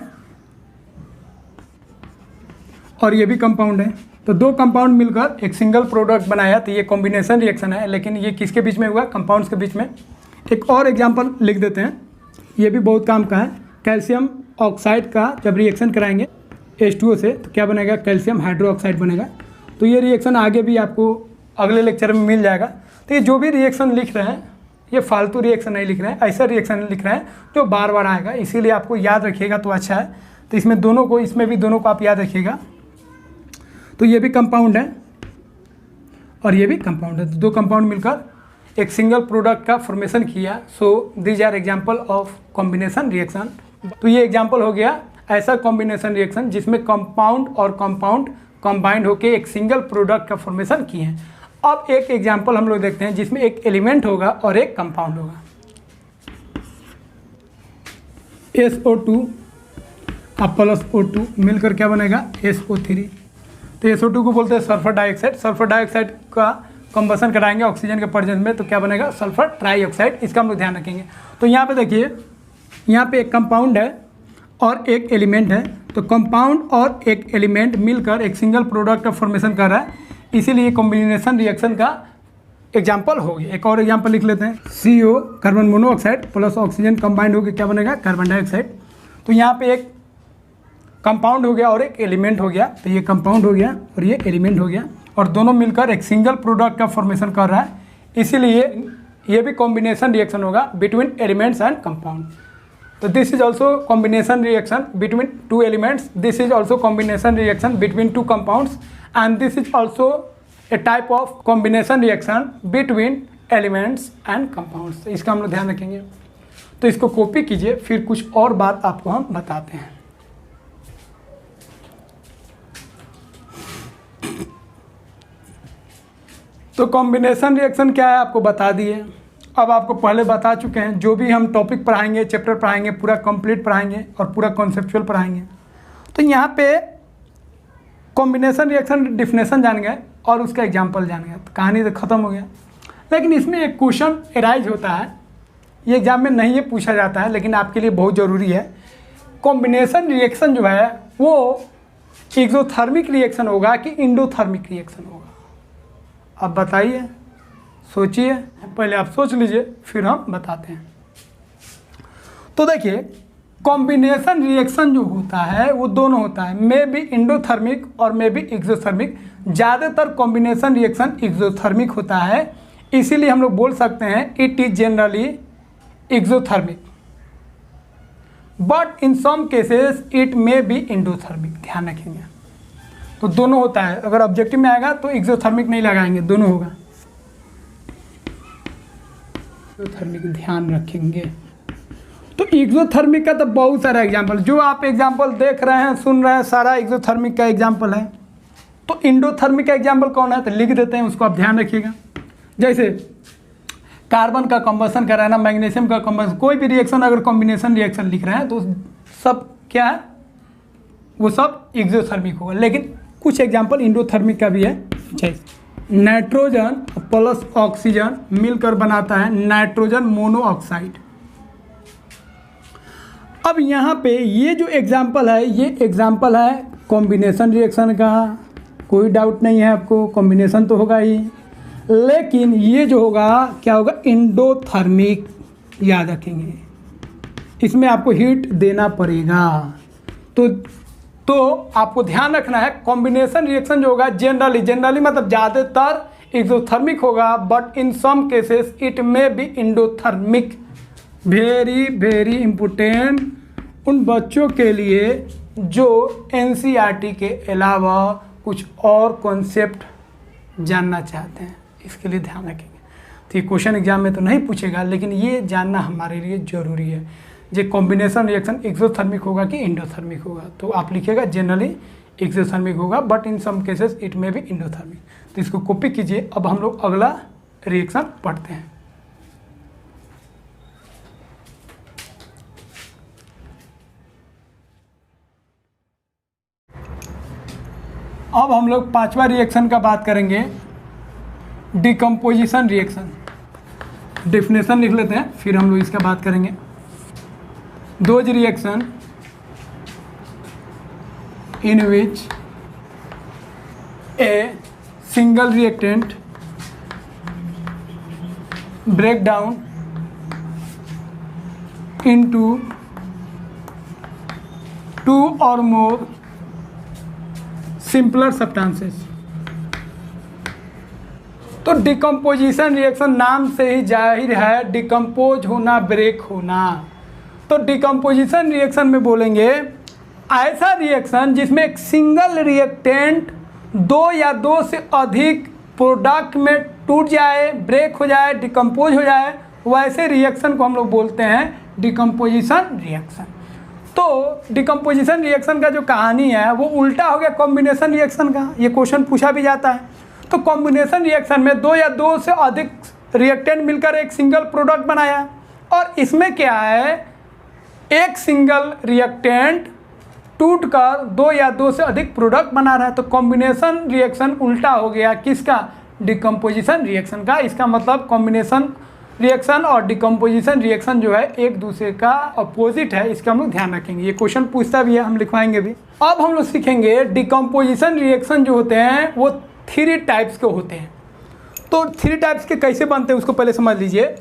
और ये भी कंपाउंड है। तो 2 कंपाउंड मिलकर एक सिंगल प्रोडक्ट बनाया, तो ये कॉम्बिनेशन रिएक्शन है। लेकिन ये किसके बीच में हुआ? कंपाउंड्स के बीच में। एक और एग्जांपल लिख देते हैं, ये भी बहुत काम का है। कैल्शियम ऑक्साइड का जब रिएक्शन कराएंगे H2O से तो क्या बनेगा? कैल्शियम हाइड्रोक्साइड बनेगा। तो ये रिएक्शन आगे भी आपको अगले लेक्चर में मिल जाएगा। तो ये जो भी रिएक्शन लिख रहे हैं ये फालतू रिएक्शन नहीं लिख रहे हैं, ऐसा रिएक्शन लिख रहे हैं जो बार बार आएगा, इसीलिए आपको याद रखिएगा तो अच्छा है। तो इसमें भी दोनों को आप याद रखिएगा। तो ये भी कंपाउंड है और ये भी कंपाउंड है। तो 2 कंपाउंड मिलकर एक सिंगल प्रोडक्ट का फॉर्मेशन किया। So these are example of combination reaction. तो ये एग्जाम्पल हो गया ऐसा कॉम्बिनेशन रिएक्शन जिसमें कंपाउंड और कंपाउंड कंबाइंड होकर एक सिंगल प्रोडक्ट का फॉर्मेशन किए हैं। अब एक एग्जाम्पल हम लोग देखते हैं जिसमें एक एलिमेंट होगा और एक कंपाउंड होगा। SO2 प्लस O2 मिलकर क्या बनेगा? SO3। तो SO2 को बोलते हैं सल्फर डाइऑक्साइड। सल्फर डाइऑक्साइड का कंबसन कराएंगे ऑक्सीजन के प्रेजेंस में तो क्या बनेगा? Sulphur trioxide. इसका हम लोग ध्यान रखेंगे। तो यहाँ पे देखिए, यहाँ पे एक कंपाउंड है और एक एलिमेंट है। तो कंपाउंड और एक एलिमेंट मिलकर एक सिंगल प्रोडक्ट का फॉर्मेशन कर रहा है, इसीलिए कॉम्बिनेशन रिएक्शन का एग्जाम्पल हो गया। एक और एग्जाम्पल लिख लेते हैं, CO carbon monoxide plus oxygen combined होकर क्या बनेगा? Carbon dioxide. तो यहाँ पे एक कंपाउंड हो गया और एक एलिमेंट हो गया। तो ये कंपाउंड हो गया और ये एलिमेंट हो गया और दोनों मिलकर एक सिंगल प्रोडक्ट का फॉर्मेशन कर रहा है, इसीलिए ये भी कॉम्बिनेशन रिएक्शन होगा बिटवीन एलिमेंट्स एंड कंपाउंड। तो this is also combination reaction between 2 elements, this is also combination reaction between 2 compounds, and this is also a type of combination reaction between elements and compounds। इसका हम लोग ध्यान रखेंगे। तो इसको copy कीजिए, फिर कुछ और बात आपको हम बताते हैं। तो कॉम्बिनेशन रिएक्शन क्या है आपको बता दिए। अब आपको पहले बता चुके हैं, जो भी हम टॉपिक पढ़ाएंगे, चैप्टर पढ़ाएंगे, पूरा कंप्लीट पढ़ाएंगे और पूरा कॉन्सेप्चुअल पढ़ाएंगे। तो यहाँ पे कॉम्बिनेशन रिएक्शन डिफिनेशन जान गए और उसका एग्जाम्पल जान गए तो कहानी तो ख़त्म हो गया। लेकिन इसमें एक क्वेश्चन एराइज होता है, ये एग्जाम में नहीं ये पूछा जाता है लेकिन आपके लिए बहुत ज़रूरी है। कॉम्बिनेशन रिएक्शन जो है वो एक्सोथर्मिक रिएक्शन होगा कि इंडोथर्मिक रिएक्शन होगा? अब बताइए, सोचिए, पहले आप सोच लीजिए फिर हम बताते हैं। तो देखिए, कॉम्बिनेशन रिएक्शन जो होता है वो दोनों होता है, मे बी इंडोथर्मिक और मे बी एक्सोथर्मिक। ज़्यादातर कॉम्बिनेशन रिएक्शन एक्सोथर्मिक होता है, इसीलिए हम लोग बोल सकते हैं it is generally exothermic, but in some cases it may be endothermic. ध्यान रखेंगे। तो दोनों होता है। अगर ऑब्जेक्टिव में आएगा तो एक्सोथर्मिक नहीं लगाएंगे, दोनों होगा। एक्सोथर्मिक ध्यान रखेंगे। तो एक्सोथर्मिक का तो बहुत सारा एग्जाम्पल, जो आप एग्जाम्पल देख रहे हैं सुन रहे हैं सारा एक्सोथर्मिक का एग्जाम्पल है। तो इंडोथर्मिक का एग्जाम्पल कौन है, तो लिख देते हैं, उसको आप ध्यान रखिएगा। जैसे कार्बन का कंबसन कराना, मैग्नीशियम का कंबसन, कोई भी रिएक्शन अगर कॉम्बिनेशन रिएक्शन लिख रहे हैं तो सब क्या है, वो सब एक्सोथर्मिक होगा। लेकिन कुछ एग्जाम्पल इंडोथर्मिक का भी है। जैसे नाइट्रोजन प्लस ऑक्सीजन मिलकर बनाता है नाइट्रोजन मोनोऑक्साइड। अब यहाँ पे ये जो एग्जाम्पल है, ये एग्जाम्पल है कॉम्बिनेशन रिएक्शन का, कोई डाउट नहीं है आपको, कॉम्बिनेशन तो होगा ही। लेकिन ये जो होगा क्या होगा, इंडोथर्मिक, याद रखेंगे। इसमें आपको हीट देना पड़ेगा। तो आपको ध्यान रखना है, कॉम्बिनेशन रिएक्शन जो होगा जनरली मतलब ज़्यादातर एक्सोथर्मिक होगा, but in some cases it may be endothermic. Very very important उन बच्चों के लिए जो एनसीईआरटी के अलावा कुछ और कॉन्सेप्ट जानना चाहते हैं, इसके लिए ध्यान रखेंगे। तो ये क्वेश्चन एग्जाम में तो नहीं पूछेगा, लेकिन ये जानना हमारे लिए ज़रूरी है। जो कॉम्बिनेशन रिएक्शन एक्सोथर्मिक होगा कि इंडोथर्मिक होगा, तो आप लिखिएगा जनरली एक्सोथर्मिक होगा, but in some cases it may be endothermic. तो इसको कॉपी कीजिए। अब हम लोग अगला रिएक्शन पढ़ते हैं। अब हम लोग पांचवा रिएक्शन का बात करेंगे, डिकम्पोजिशन रिएक्शन। डेफिनेशन लिख लेते हैं, फिर हम लोग इसका बात करेंगे। Those reaction in which a single reactant break down into two or more simpler substances. तो डिकम्पोजिशन रिएक्शन नाम से ही जाहिर है डिकम्पोज होना, ब्रेक होना। तो डिकम्पोजिशन रिएक्शन में बोलेंगे ऐसा रिएक्शन जिसमें एक सिंगल रिएक्टेंट दो या दो से अधिक प्रोडक्ट में टूट जाए, ब्रेक हो जाए, डिकम्पोज हो जाए, वैसे रिएक्शन को हम लोग बोलते हैं डिकम्पोजिशन रिएक्शन। तो डिकम्पोजिशन रिएक्शन का जो कहानी है वो उल्टा हो गया कॉम्बिनेशन रिएक्शन का। ये क्वेश्चन पूछा भी जाता है। तो कॉम्बिनेशन रिएक्शन में दो या दो से अधिक रिएक्टेंट मिलकर एक सिंगल प्रोडक्ट बनाया, और इसमें क्या है, एक सिंगल रिएक्टेंट टूटकर दो या दो से अधिक प्रोडक्ट बना रहा है। तो कॉम्बिनेशन रिएक्शन उल्टा हो गया किसका, डिकम्पोजिशन रिएक्शन का। इसका मतलब कॉम्बिनेशन रिएक्शन और डिकम्पोजिशन रिएक्शन जो है एक दूसरे का अपोजिट है। इसका हम लोग ध्यान रखेंगे। ये क्वेश्चन पूछता भी है, हम लिखवाएंगे भी। अब हम लोग सीखेंगे डिकम्पोजिशन रिएक्शन जो होते हैं वो 3 टाइप्स के होते हैं। तो 3 टाइप्स के कैसे बनते हैं उसको पहले समझ लीजिए।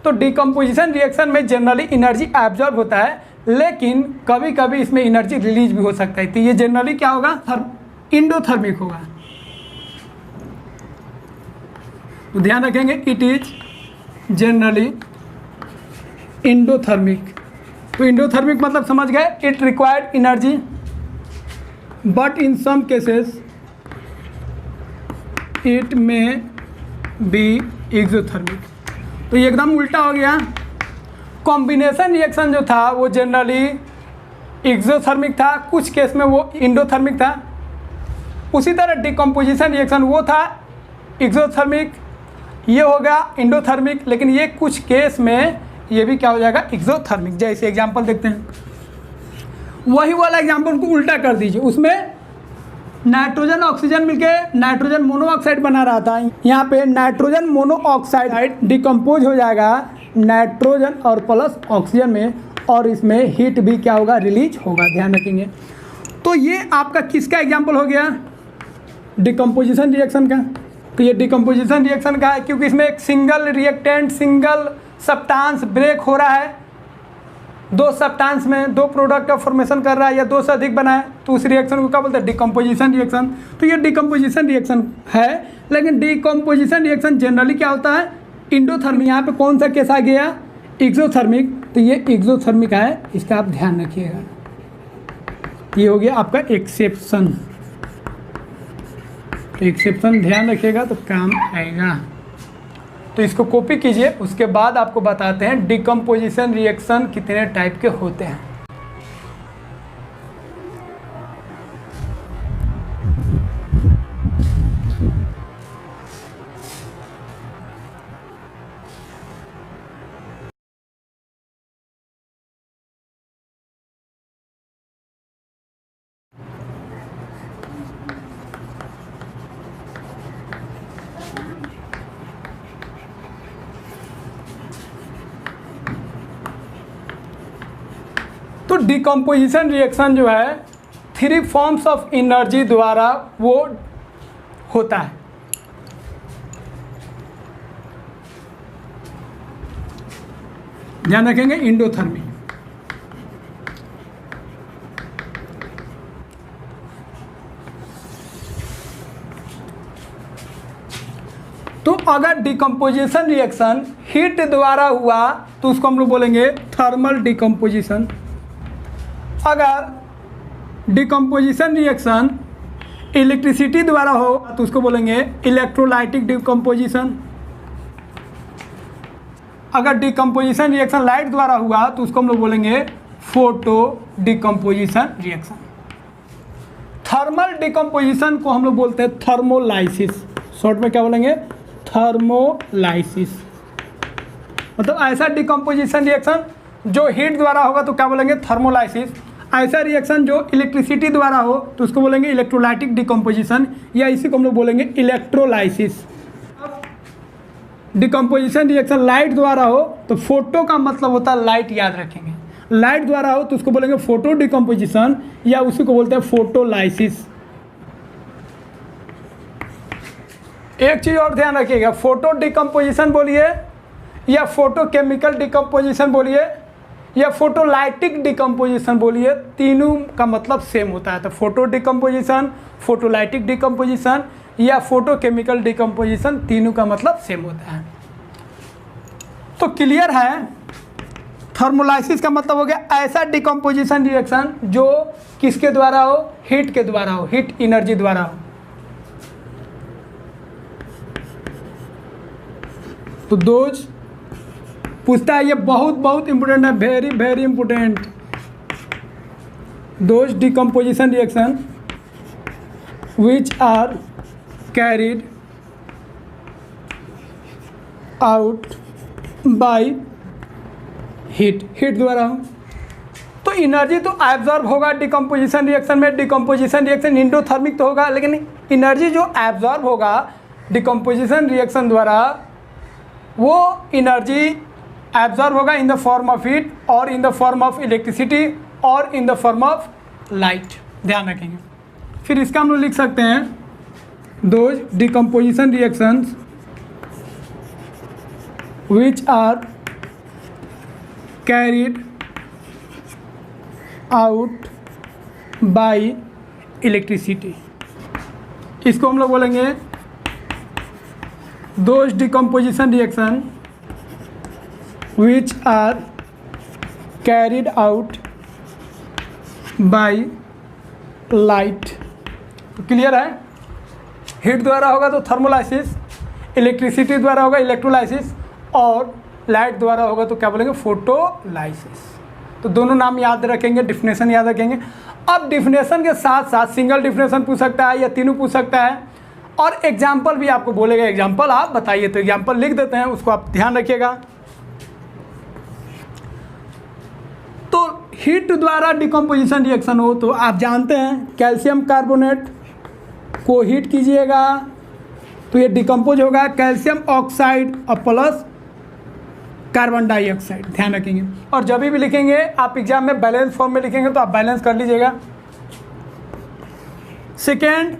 तो डिकम्पोजिशन रिएक्शन में जनरली एनर्जी एब्जॉर्ब होता है, लेकिन कभी कभी इसमें एनर्जी रिलीज भी हो सकता है। तो ये जनरली क्या होगा, इंडोथर्मिक होगा। तो ध्यान रखेंगे, इट इज जनरली इंडोथर्मिक। तो इंडोथर्मिक मतलब समझ गए, it required energy but in some cases it may be exothermic. तो ये एकदम उल्टा हो गया। कॉम्बिनेशन रिएक्शन जो था वो जनरली एक्सोथर्मिक था, कुछ केस में वो इंडोथर्मिक था। उसी तरह डिकम्पोजिशन रिएक्शन वो था एक्सोथर्मिक, ये होगा इंडोथर्मिक, लेकिन ये कुछ केस में ये भी क्या हो जाएगा, एक्सोथर्मिक। जैसे एग्जांपल देखते हैं, वही वाला एग्जांपल को उल्टा कर दीजिए। उसमें नाइट्रोजन ऑक्सीजन मिलके नाइट्रोजन मोनोऑक्साइड बना रहा था, यहाँ पे नाइट्रोजन मोनोऑक्साइड डिकम्पोज हो जाएगा नाइट्रोजन और प्लस ऑक्सीजन में, और इसमें हीट भी क्या होगा, रिलीज होगा। ध्यान रखेंगे। तो ये आपका किसका एग्जाम्पल हो गया, डिकम्पोजिशन रिएक्शन का। तो ये डिकम्पोजिशन रिएक्शन का है क्योंकि इसमें एक single reactant, single substance break हो रहा है, दो सब्सटेंस में दो प्रोडक्ट का फॉर्मेशन कर रहा है या दो से अधिक बना है, तो उस रिएक्शन को क्या बोलते हैं, डिकम्पोजिशन रिएक्शन। तो ये डिकम्पोजिशन रिएक्शन है, लेकिन डिकम्पोजिशन रिएक्शन जनरली क्या होता है, इंडोथर्मिक। यहाँ पे कौन सा केस आ गया, एक्सोथर्मिक। तो ये एक्सोथर्मिक है, इसका आप ध्यान रखिएगा। ये हो गया आपका एक्सेप्शन। तो एक्सेप्शन ध्यान रखिएगा तो काम आएगा। तो इसको कॉपी कीजिए, उसके बाद आपको बताते हैं डिकम्पोजिशन रिएक्शन कितने टाइप के होते हैं। तो डिकम्पोजिशन रिएक्शन जो है 3 फॉर्म्स ऑफ एनर्जी द्वारा वो होता है। ध्यान रखेंगे, एंडोथर्मी, तो अगर डिकम्पोजिशन रिएक्शन हीट द्वारा हुआ तो उसको हम लोग बोलेंगे थर्मल डिकम्पोजिशन। अगर डिकम्पोजिशन रिएक्शन इलेक्ट्रिसिटी द्वारा हो तो उसको बोलेंगे इलेक्ट्रोलाइटिक डिकम्पोजिशन। अगर डिकम्पोजिशन रिएक्शन लाइट द्वारा हुआ तो उसको हम लोग बोलेंगे photo decomposition reaction. Thermal decomposition को हम लोग बोलते हैं थर्मोलाइसिस। शॉर्ट में क्या बोलेंगे? थर्मोलाइसिस। मतलब ऐसा डिकम्पोजिशन रिएक्शन जो हीट द्वारा होगा तो क्या बोलेंगे? थर्मोलाइसिस। ऐसा रिएक्शन जो इलेक्ट्रिसिटी द्वारा हो तो उसको बोलेंगे इलेक्ट्रोलाइटिक डिकम्पोजिशन, या इसी को हम लोग बोलेंगे इलेक्ट्रोलाइसिस। डिकम्पोजिशन रिएक्शन लाइट द्वारा हो तो फोटो का मतलब होता है लाइट, याद रखेंगे। लाइट द्वारा हो तो उसको बोलेंगे फोटो डिकम्पोजिशन, या उसी को बोलते हैं फोटोलाइसिस। एक चीज़ और ध्यान रखिएगा, फोटो डिकम्पोजिशन बोलिए या फोटो केमिकल डिकम्पोजिशन बोलिए या फोटोलाइटिक डिकम्पोजिशन बोलिए, तीनों का मतलब सेम होता है। तो फोटो डिकम्पोजिशन, फोटोलाइटिक डिकम्पोजिशन या फोटो केमिकल डिकम्पोजिशन, तीनों का मतलब सेम होता है। तो क्लियर है? थर्मोलाइसिस का मतलब हो गया ऐसा डिकम्पोजिशन रिएक्शन जो किसके द्वारा हो? हीट के द्वारा हो, हीट एनर्जी द्वारा हो। तो दोज पूछता है, ये बहुत इंपोर्टेंट है, very important. Those decomposition reaction which are carried out by heat द्वारा। तो एनर्जी तो एब्जॉर्ब होगा डिकम्पोजिशन रिएक्शन में। डिकम्पोजिशन रिएक्शन एंडोथर्मिक तो होगा, लेकिन एनर्जी जो एब्जॉर्ब होगा डिकम्पोजिशन रिएक्शन द्वारा, वो एनर्जी एब्जॉर्ब होगा in the form of heat और in the form of electricity और in the form of light. ध्यान रखेंगे। फिर इसका हम लोग लिख सकते हैं, those decomposition reactions which are carried out by electricity. इसको हम लोग बोलेंगे those decomposition reaction which are carried out by light। तो क्लियर है? हीट द्वारा होगा तो थर्मोलाइसिस, इलेक्ट्रिसिटी द्वारा होगा इलेक्ट्रोलाइसिस, और लाइट द्वारा होगा तो क्या बोलेंगे? फोटोलाइसिस। तो दोनों नाम याद रखेंगे, डिफिनेशन याद रखेंगे। अब डिफिनेशन के साथ साथ सिंगल डिफिनेशन पूछ सकता है या तीनों पूछ सकता है, और एग्जाम्पल भी आपको बोलेगा। एग्जाम्पल आप बताइए, तो एग्जाम्पल लिख देते हैं, उसको आप ध्यान रखिएगा। तो हीट द्वारा डिकम्पोजिशन रिएक्शन हो तो आप जानते हैं कैल्शियम कार्बोनेट को हीट कीजिएगा तो ये डिकम्पोज होगा कैल्शियम ऑक्साइड और प्लस कार्बन डाइऑक्साइड। ध्यान रखेंगे। और जब भी लिखेंगे आप एग्जाम में बैलेंस फॉर्म में लिखेंगे तो आप बैलेंस कर लीजिएगा। सेकेंड,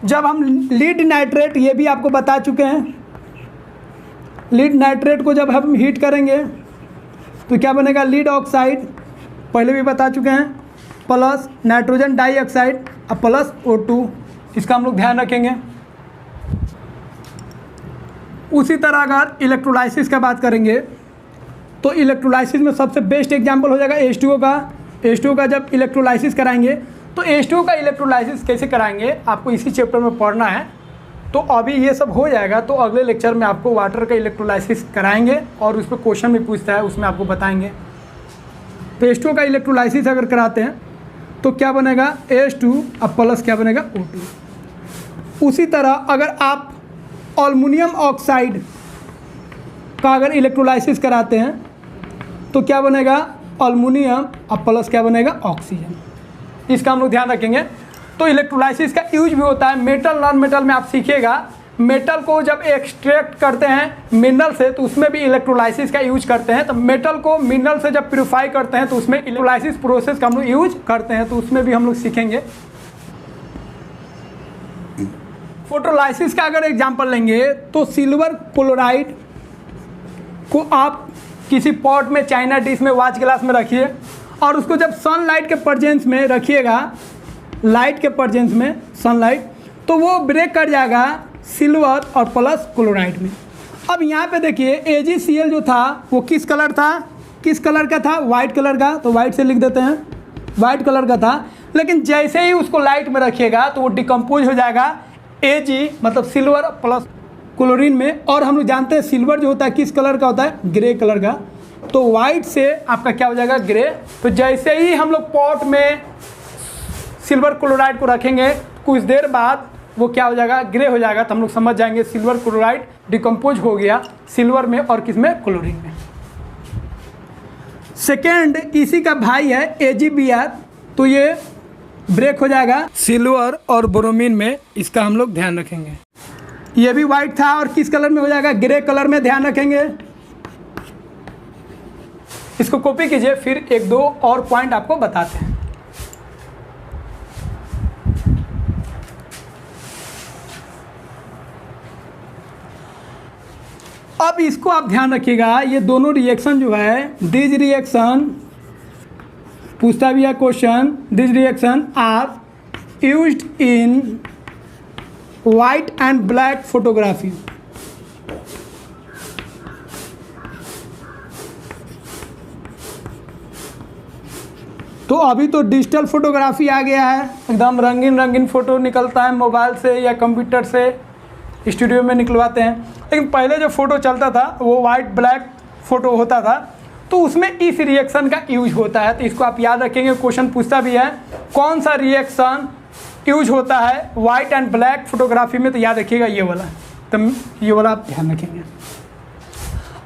जब हम लीड नाइट्रेट, ये भी आपको बता चुके हैं, लीड नाइट्रेट को जब हम हीट करेंगे तो क्या बनेगा? लीड ऑक्साइड, पहले भी बता चुके हैं, प्लस नाइट्रोजन डाइऑक्साइड और प्लस O2। इसका हम लोग ध्यान रखेंगे। उसी तरह अगर इलेक्ट्रोलाइसिस का बात करेंगे तो इलेक्ट्रोलाइसिस में सबसे बेस्ट एग्जांपल हो जाएगा H2O का। H2O का जब इलेक्ट्रोलाइसिस कराएंगे तो H2O का इलेक्ट्रोलाइसिस कैसे कराएंगे आपको इसी चैप्टर में पढ़ना है। तो अभी ये सब हो जाएगा, तो अगले लेक्चर में आपको वाटर का इलेक्ट्रोलाइसिस कराएंगे और उस पर क्वेश्चन भी पूछता है, उसमें आपको बताएंगे। तो H2O का इलेक्ट्रोलाइसिस अगर कराते हैं तो क्या बनेगा H2 अब प्लस क्या बनेगा O2। उसी तरह अगर आप एल्युमिनियम ऑक्साइड का अगर इलेक्ट्रोलाइसिस कराते हैं तो क्या बनेगा एल्युमिनियम अब प्लस क्या बनेगा ऑक्सीजन। इसका हम लोग ध्यान रखेंगे। तो इलेक्ट्रोलाइसिस का यूज भी होता है मेटल नॉन मेटल में। आप सीखिएगा मेटल को जब एक्सट्रैक्ट करते हैं मिनरल से तो उसमें भी इलेक्ट्रोलाइसिस का यूज करते हैं। तो मेटल को मिनरल से जब प्यूरिफाई करते हैं तो उसमें इलेक्ट्रोलाइसिस प्रोसेस का हम लोग यूज करते हैं, तो उसमें भी हम लोग सीखेंगे। फोटोलाइसिस का अगर एग्जांपल लेंगे तो सिल्वर क्लोराइड को आप किसी पॉट में, चाइना डिश में, वाच ग्लास में रखिए और उसको जब सनलाइट के प्रेजेंस में रखिएगा, लाइट के प्रेजेंस में सनलाइट, तो वो ब्रेक कर जाएगा सिल्वर और प्लस क्लोराइड में। अब यहाँ पे देखिए AgCl जो था वो किस कलर था, किस कलर का था, वाइट कलर का। तो वाइट से लिख देते हैं, वाइट कलर का था। लेकिन जैसे ही उसको लाइट में रखिएगा तो वो डिकम्पोज हो जाएगा Ag मतलब सिल्वर प्लस क्लोरीन में। और हम लोग जानते हैं सिल्वर जो होता है किस कलर का होता है, ग्रे कलर का। तो वाइट से आपका क्या हो जाएगा ग्रे। तो जैसे ही हम लोग पॉट में सिल्वर क्लोराइड को रखेंगे कुछ देर बाद वो क्या हो जाएगा ग्रे हो जाएगा। तो हम लोग समझ जाएंगे सिल्वर क्लोराइड डिकम्पोज हो गया सिल्वर में और किसमें, क्लोरीन में। सेकेंड इसी का भाई है AgBr, तो ये ब्रेक हो जाएगा सिल्वर और ब्रोमीन में। इसका हम लोग ध्यान रखेंगे। ये भी वाइट था और किस कलर में हो जाएगा, ग्रे कलर में, ध्यान रखेंगे। इसको कॉपी कीजिए, फिर एक दो और पॉइंट आपको बताते हैं। अब इसको आप ध्यान रखिएगा, ये दोनों रिएक्शन जो है, दिस रिएक्शन पूछता भी है question, this reaction are used in white and black photography. तो अभी तो डिजिटल फोटोग्राफी आ गया है, एकदम रंगीन रंगीन फोटो निकलता है मोबाइल से या कंप्यूटर से, स्टूडियो में निकलवाते हैं। लेकिन पहले जो फ़ोटो चलता था वो वाइट ब्लैक फ़ोटो होता था, तो उसमें इस रिएक्शन का यूज होता है। तो इसको आप याद रखेंगे, क्वेश्चन पूछता भी है कौन सा रिएक्शन यूज होता है वाइट एंड ब्लैक फोटोग्राफी में, तो याद रखिएगा ये वाला। तो ये वाला आप ध्यान रखेंगे।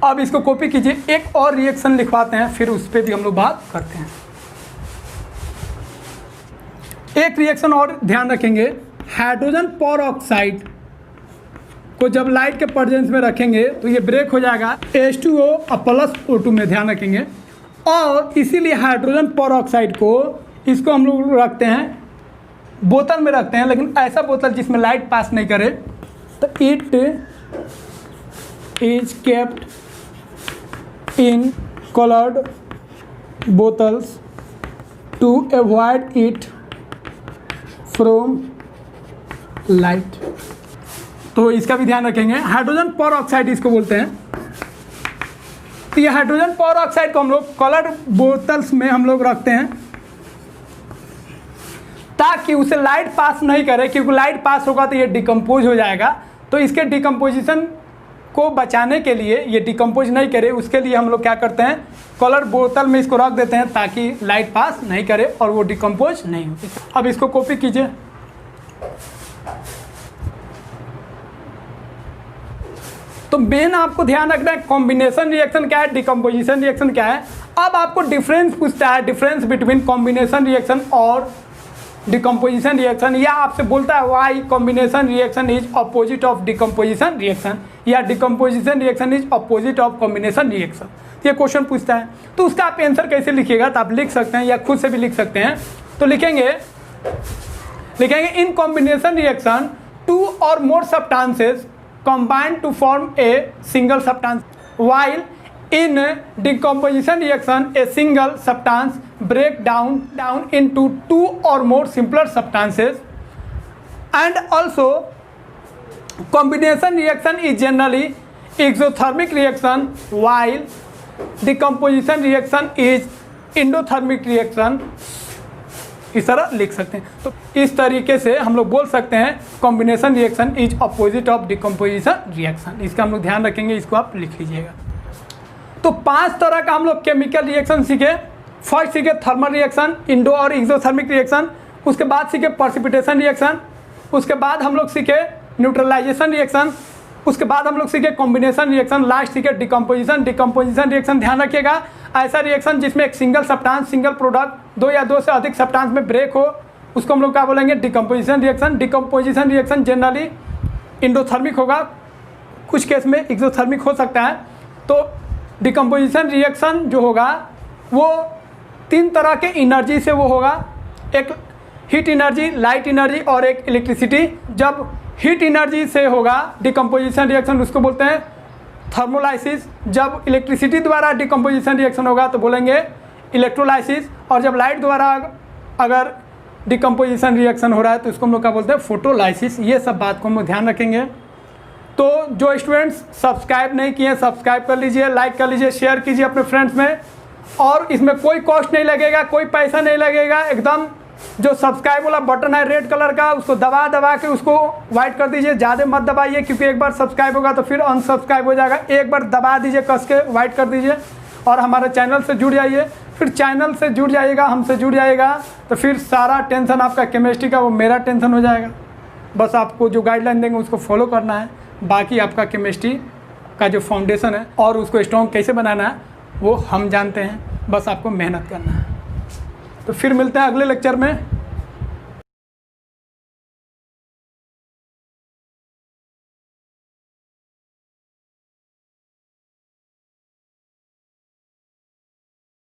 अब इसको कॉपी कीजिए, एक और रिएक्शन लिखवाते हैं, फिर उस पर भी हम लोग बात करते हैं। एक रिएक्शन और ध्यान रखेंगे, हाइड्रोजन परऑक्साइड को जब लाइट के प्रेजेंस में रखेंगे तो ये ब्रेक हो जाएगा H2O और प्लस O2 में, ध्यान रखेंगे। और इसीलिए हाइड्रोजन परऑक्साइड को इसको हम लोग रखते हैं बोतल में रखते हैं, लेकिन ऐसा बोतल जिसमें लाइट पास नहीं करे। तो it is kept in coloured bottles to avoid it from light. तो इसका भी ध्यान रखेंगे, हाइड्रोजन परऑक्साइड इसको बोलते हैं। तो ये हाइड्रोजन परऑक्साइड को हम लोग कलर्ड बोतल्स में हम लोग रखते हैं ताकि उसे लाइट पास नहीं करे, क्योंकि लाइट पास होगा तो ये डिकम्पोज हो जाएगा। तो इसके डिकम्पोजिशन को बचाने के लिए, ये डिकम्पोज नहीं करे उसके लिए हम लोग क्या करते हैं, कलर बोतल में इसको रख देते हैं ताकि लाइट पास नहीं करे और वो डिकम्पोज नहीं हो। अब इसको कॉपी कीजिए। तो मेन आपको ध्यान रखना है कॉम्बिनेशन रिएक्शन क्या है, डिकम्पोजिशन रिएक्शन क्या है। अब आपको डिफरेंस पूछता है, डिफरेंस बिटवीन कॉम्बिनेशन रिएक्शन और डिकम्पोजिशन रिएक्शन, या आपसे बोलता है why combination reaction is opposite of decomposition reaction, या decomposition reaction is opposite of combination reaction. ये क्वेश्चन पूछता है, तो उसका आप आंसर कैसे लिखिएगा, तो आप लिख सकते हैं या खुद से भी लिख सकते हैं। तो लिखेंगे in combination reaction to or more substances combine to form a single substance, while in decomposition reaction a single substance break down into two or more simpler substances. And also combination reaction is generally exothermic reaction, while decomposition reaction is endothermic reaction. इस तरह लिख सकते हैं। तो इस तरीके से हम लोग बोल सकते हैं combination reaction is opposite of decomposition reaction. इसका हम लोग ध्यान रखेंगे, इसको आप लिख लीजिएगा। तो 5 तरह का हम लोग केमिकल रिएक्शन सीखे। फर्स्ट सीखे थर्मल रिएक्शन, इंडो और एक्सोथर्मिक रिएक्शन। उसके बाद सीखे प्रेसिपिटेशन रिएक्शन। उसके बाद हम लोग सीखे न्यूट्रलाइजेशन रिएक्शन। उसके बाद हम लोग सीखे कॉम्बिनेशन रिएक्शन। लास्ट सीखे डिकम्पोजिशन। डिकम्पोजिशन रिएक्शन ध्यान रखिएगा, ऐसा रिएक्शन जिसमें एक सिंगल सब्सटेंस, सिंगल प्रोडक्ट, 2 या 2 से अधिक सब्सटेंस में ब्रेक हो, उसको हम लोग क्या बोलेंगे, decomposition reaction. Decomposition reaction generally endothermic होगा, कुछ केस में एक्सोथर्मिक हो सकता है। तो डिकम्पोजिशन रिएक्शन जो होगा वो 3 तरह के एनर्जी से वो होगा, एक हीट एनर्जी, लाइट एनर्जी और एक इलेक्ट्रिसिटी। जब हीट एनर्जी से होगा डिकम्पोजिशन रिएक्शन, उसको बोलते हैं थर्मोलाइसिस। जब इलेक्ट्रिसिटी द्वारा डिकम्पोजिशन रिएक्शन होगा तो बोलेंगे इलेक्ट्रोलाइसिस। और जब लाइट द्वारा अगर डिकम्पोजिशन रिएक्शन हो रहा है तो इसको हम लोग क्या बोलते हैं, फोटोलाइसिस। ये सब बात को हम लोग ध्यान रखेंगे। तो जो स्टूडेंट्स सब्सक्राइब नहीं किए सब्सक्राइब कर लीजिए, लाइक कर लीजिए, शेयर कीजिए अपने फ्रेंड्स में। और इसमें कोई कॉस्ट नहीं लगेगा, कोई पैसा नहीं लगेगा। एकदम जो सब्सक्राइब वाला बटन है रेड कलर का, उसको दबा दबा के उसको वाइट कर दीजिए, ज़्यादा मत दबाइए, क्योंकि एक बार सब्सक्राइब होगा तो फिर अनसब्सक्राइब हो जाएगा। एक बार दबा दीजिए, कस के वाइट कर दीजिए और हमारे चैनल से जुड़ जाइए। फिर चैनल से जुड़ जाइएगा, हमसे जुड़ जाइएगा, तो फिर सारा टेंशन आपका केमिस्ट्री का वो मेरा टेंशन हो जाएगा। बस आपको जो गाइडलाइन देंगे उसको फॉलो करना है। बाकी आपका केमिस्ट्री का जो फाउंडेशन है और उसको स्ट्रॉन्ग कैसे बनाना है वो हम जानते हैं, बस आपको मेहनत करना है। तो फिर मिलते हैं अगले लेक्चर में।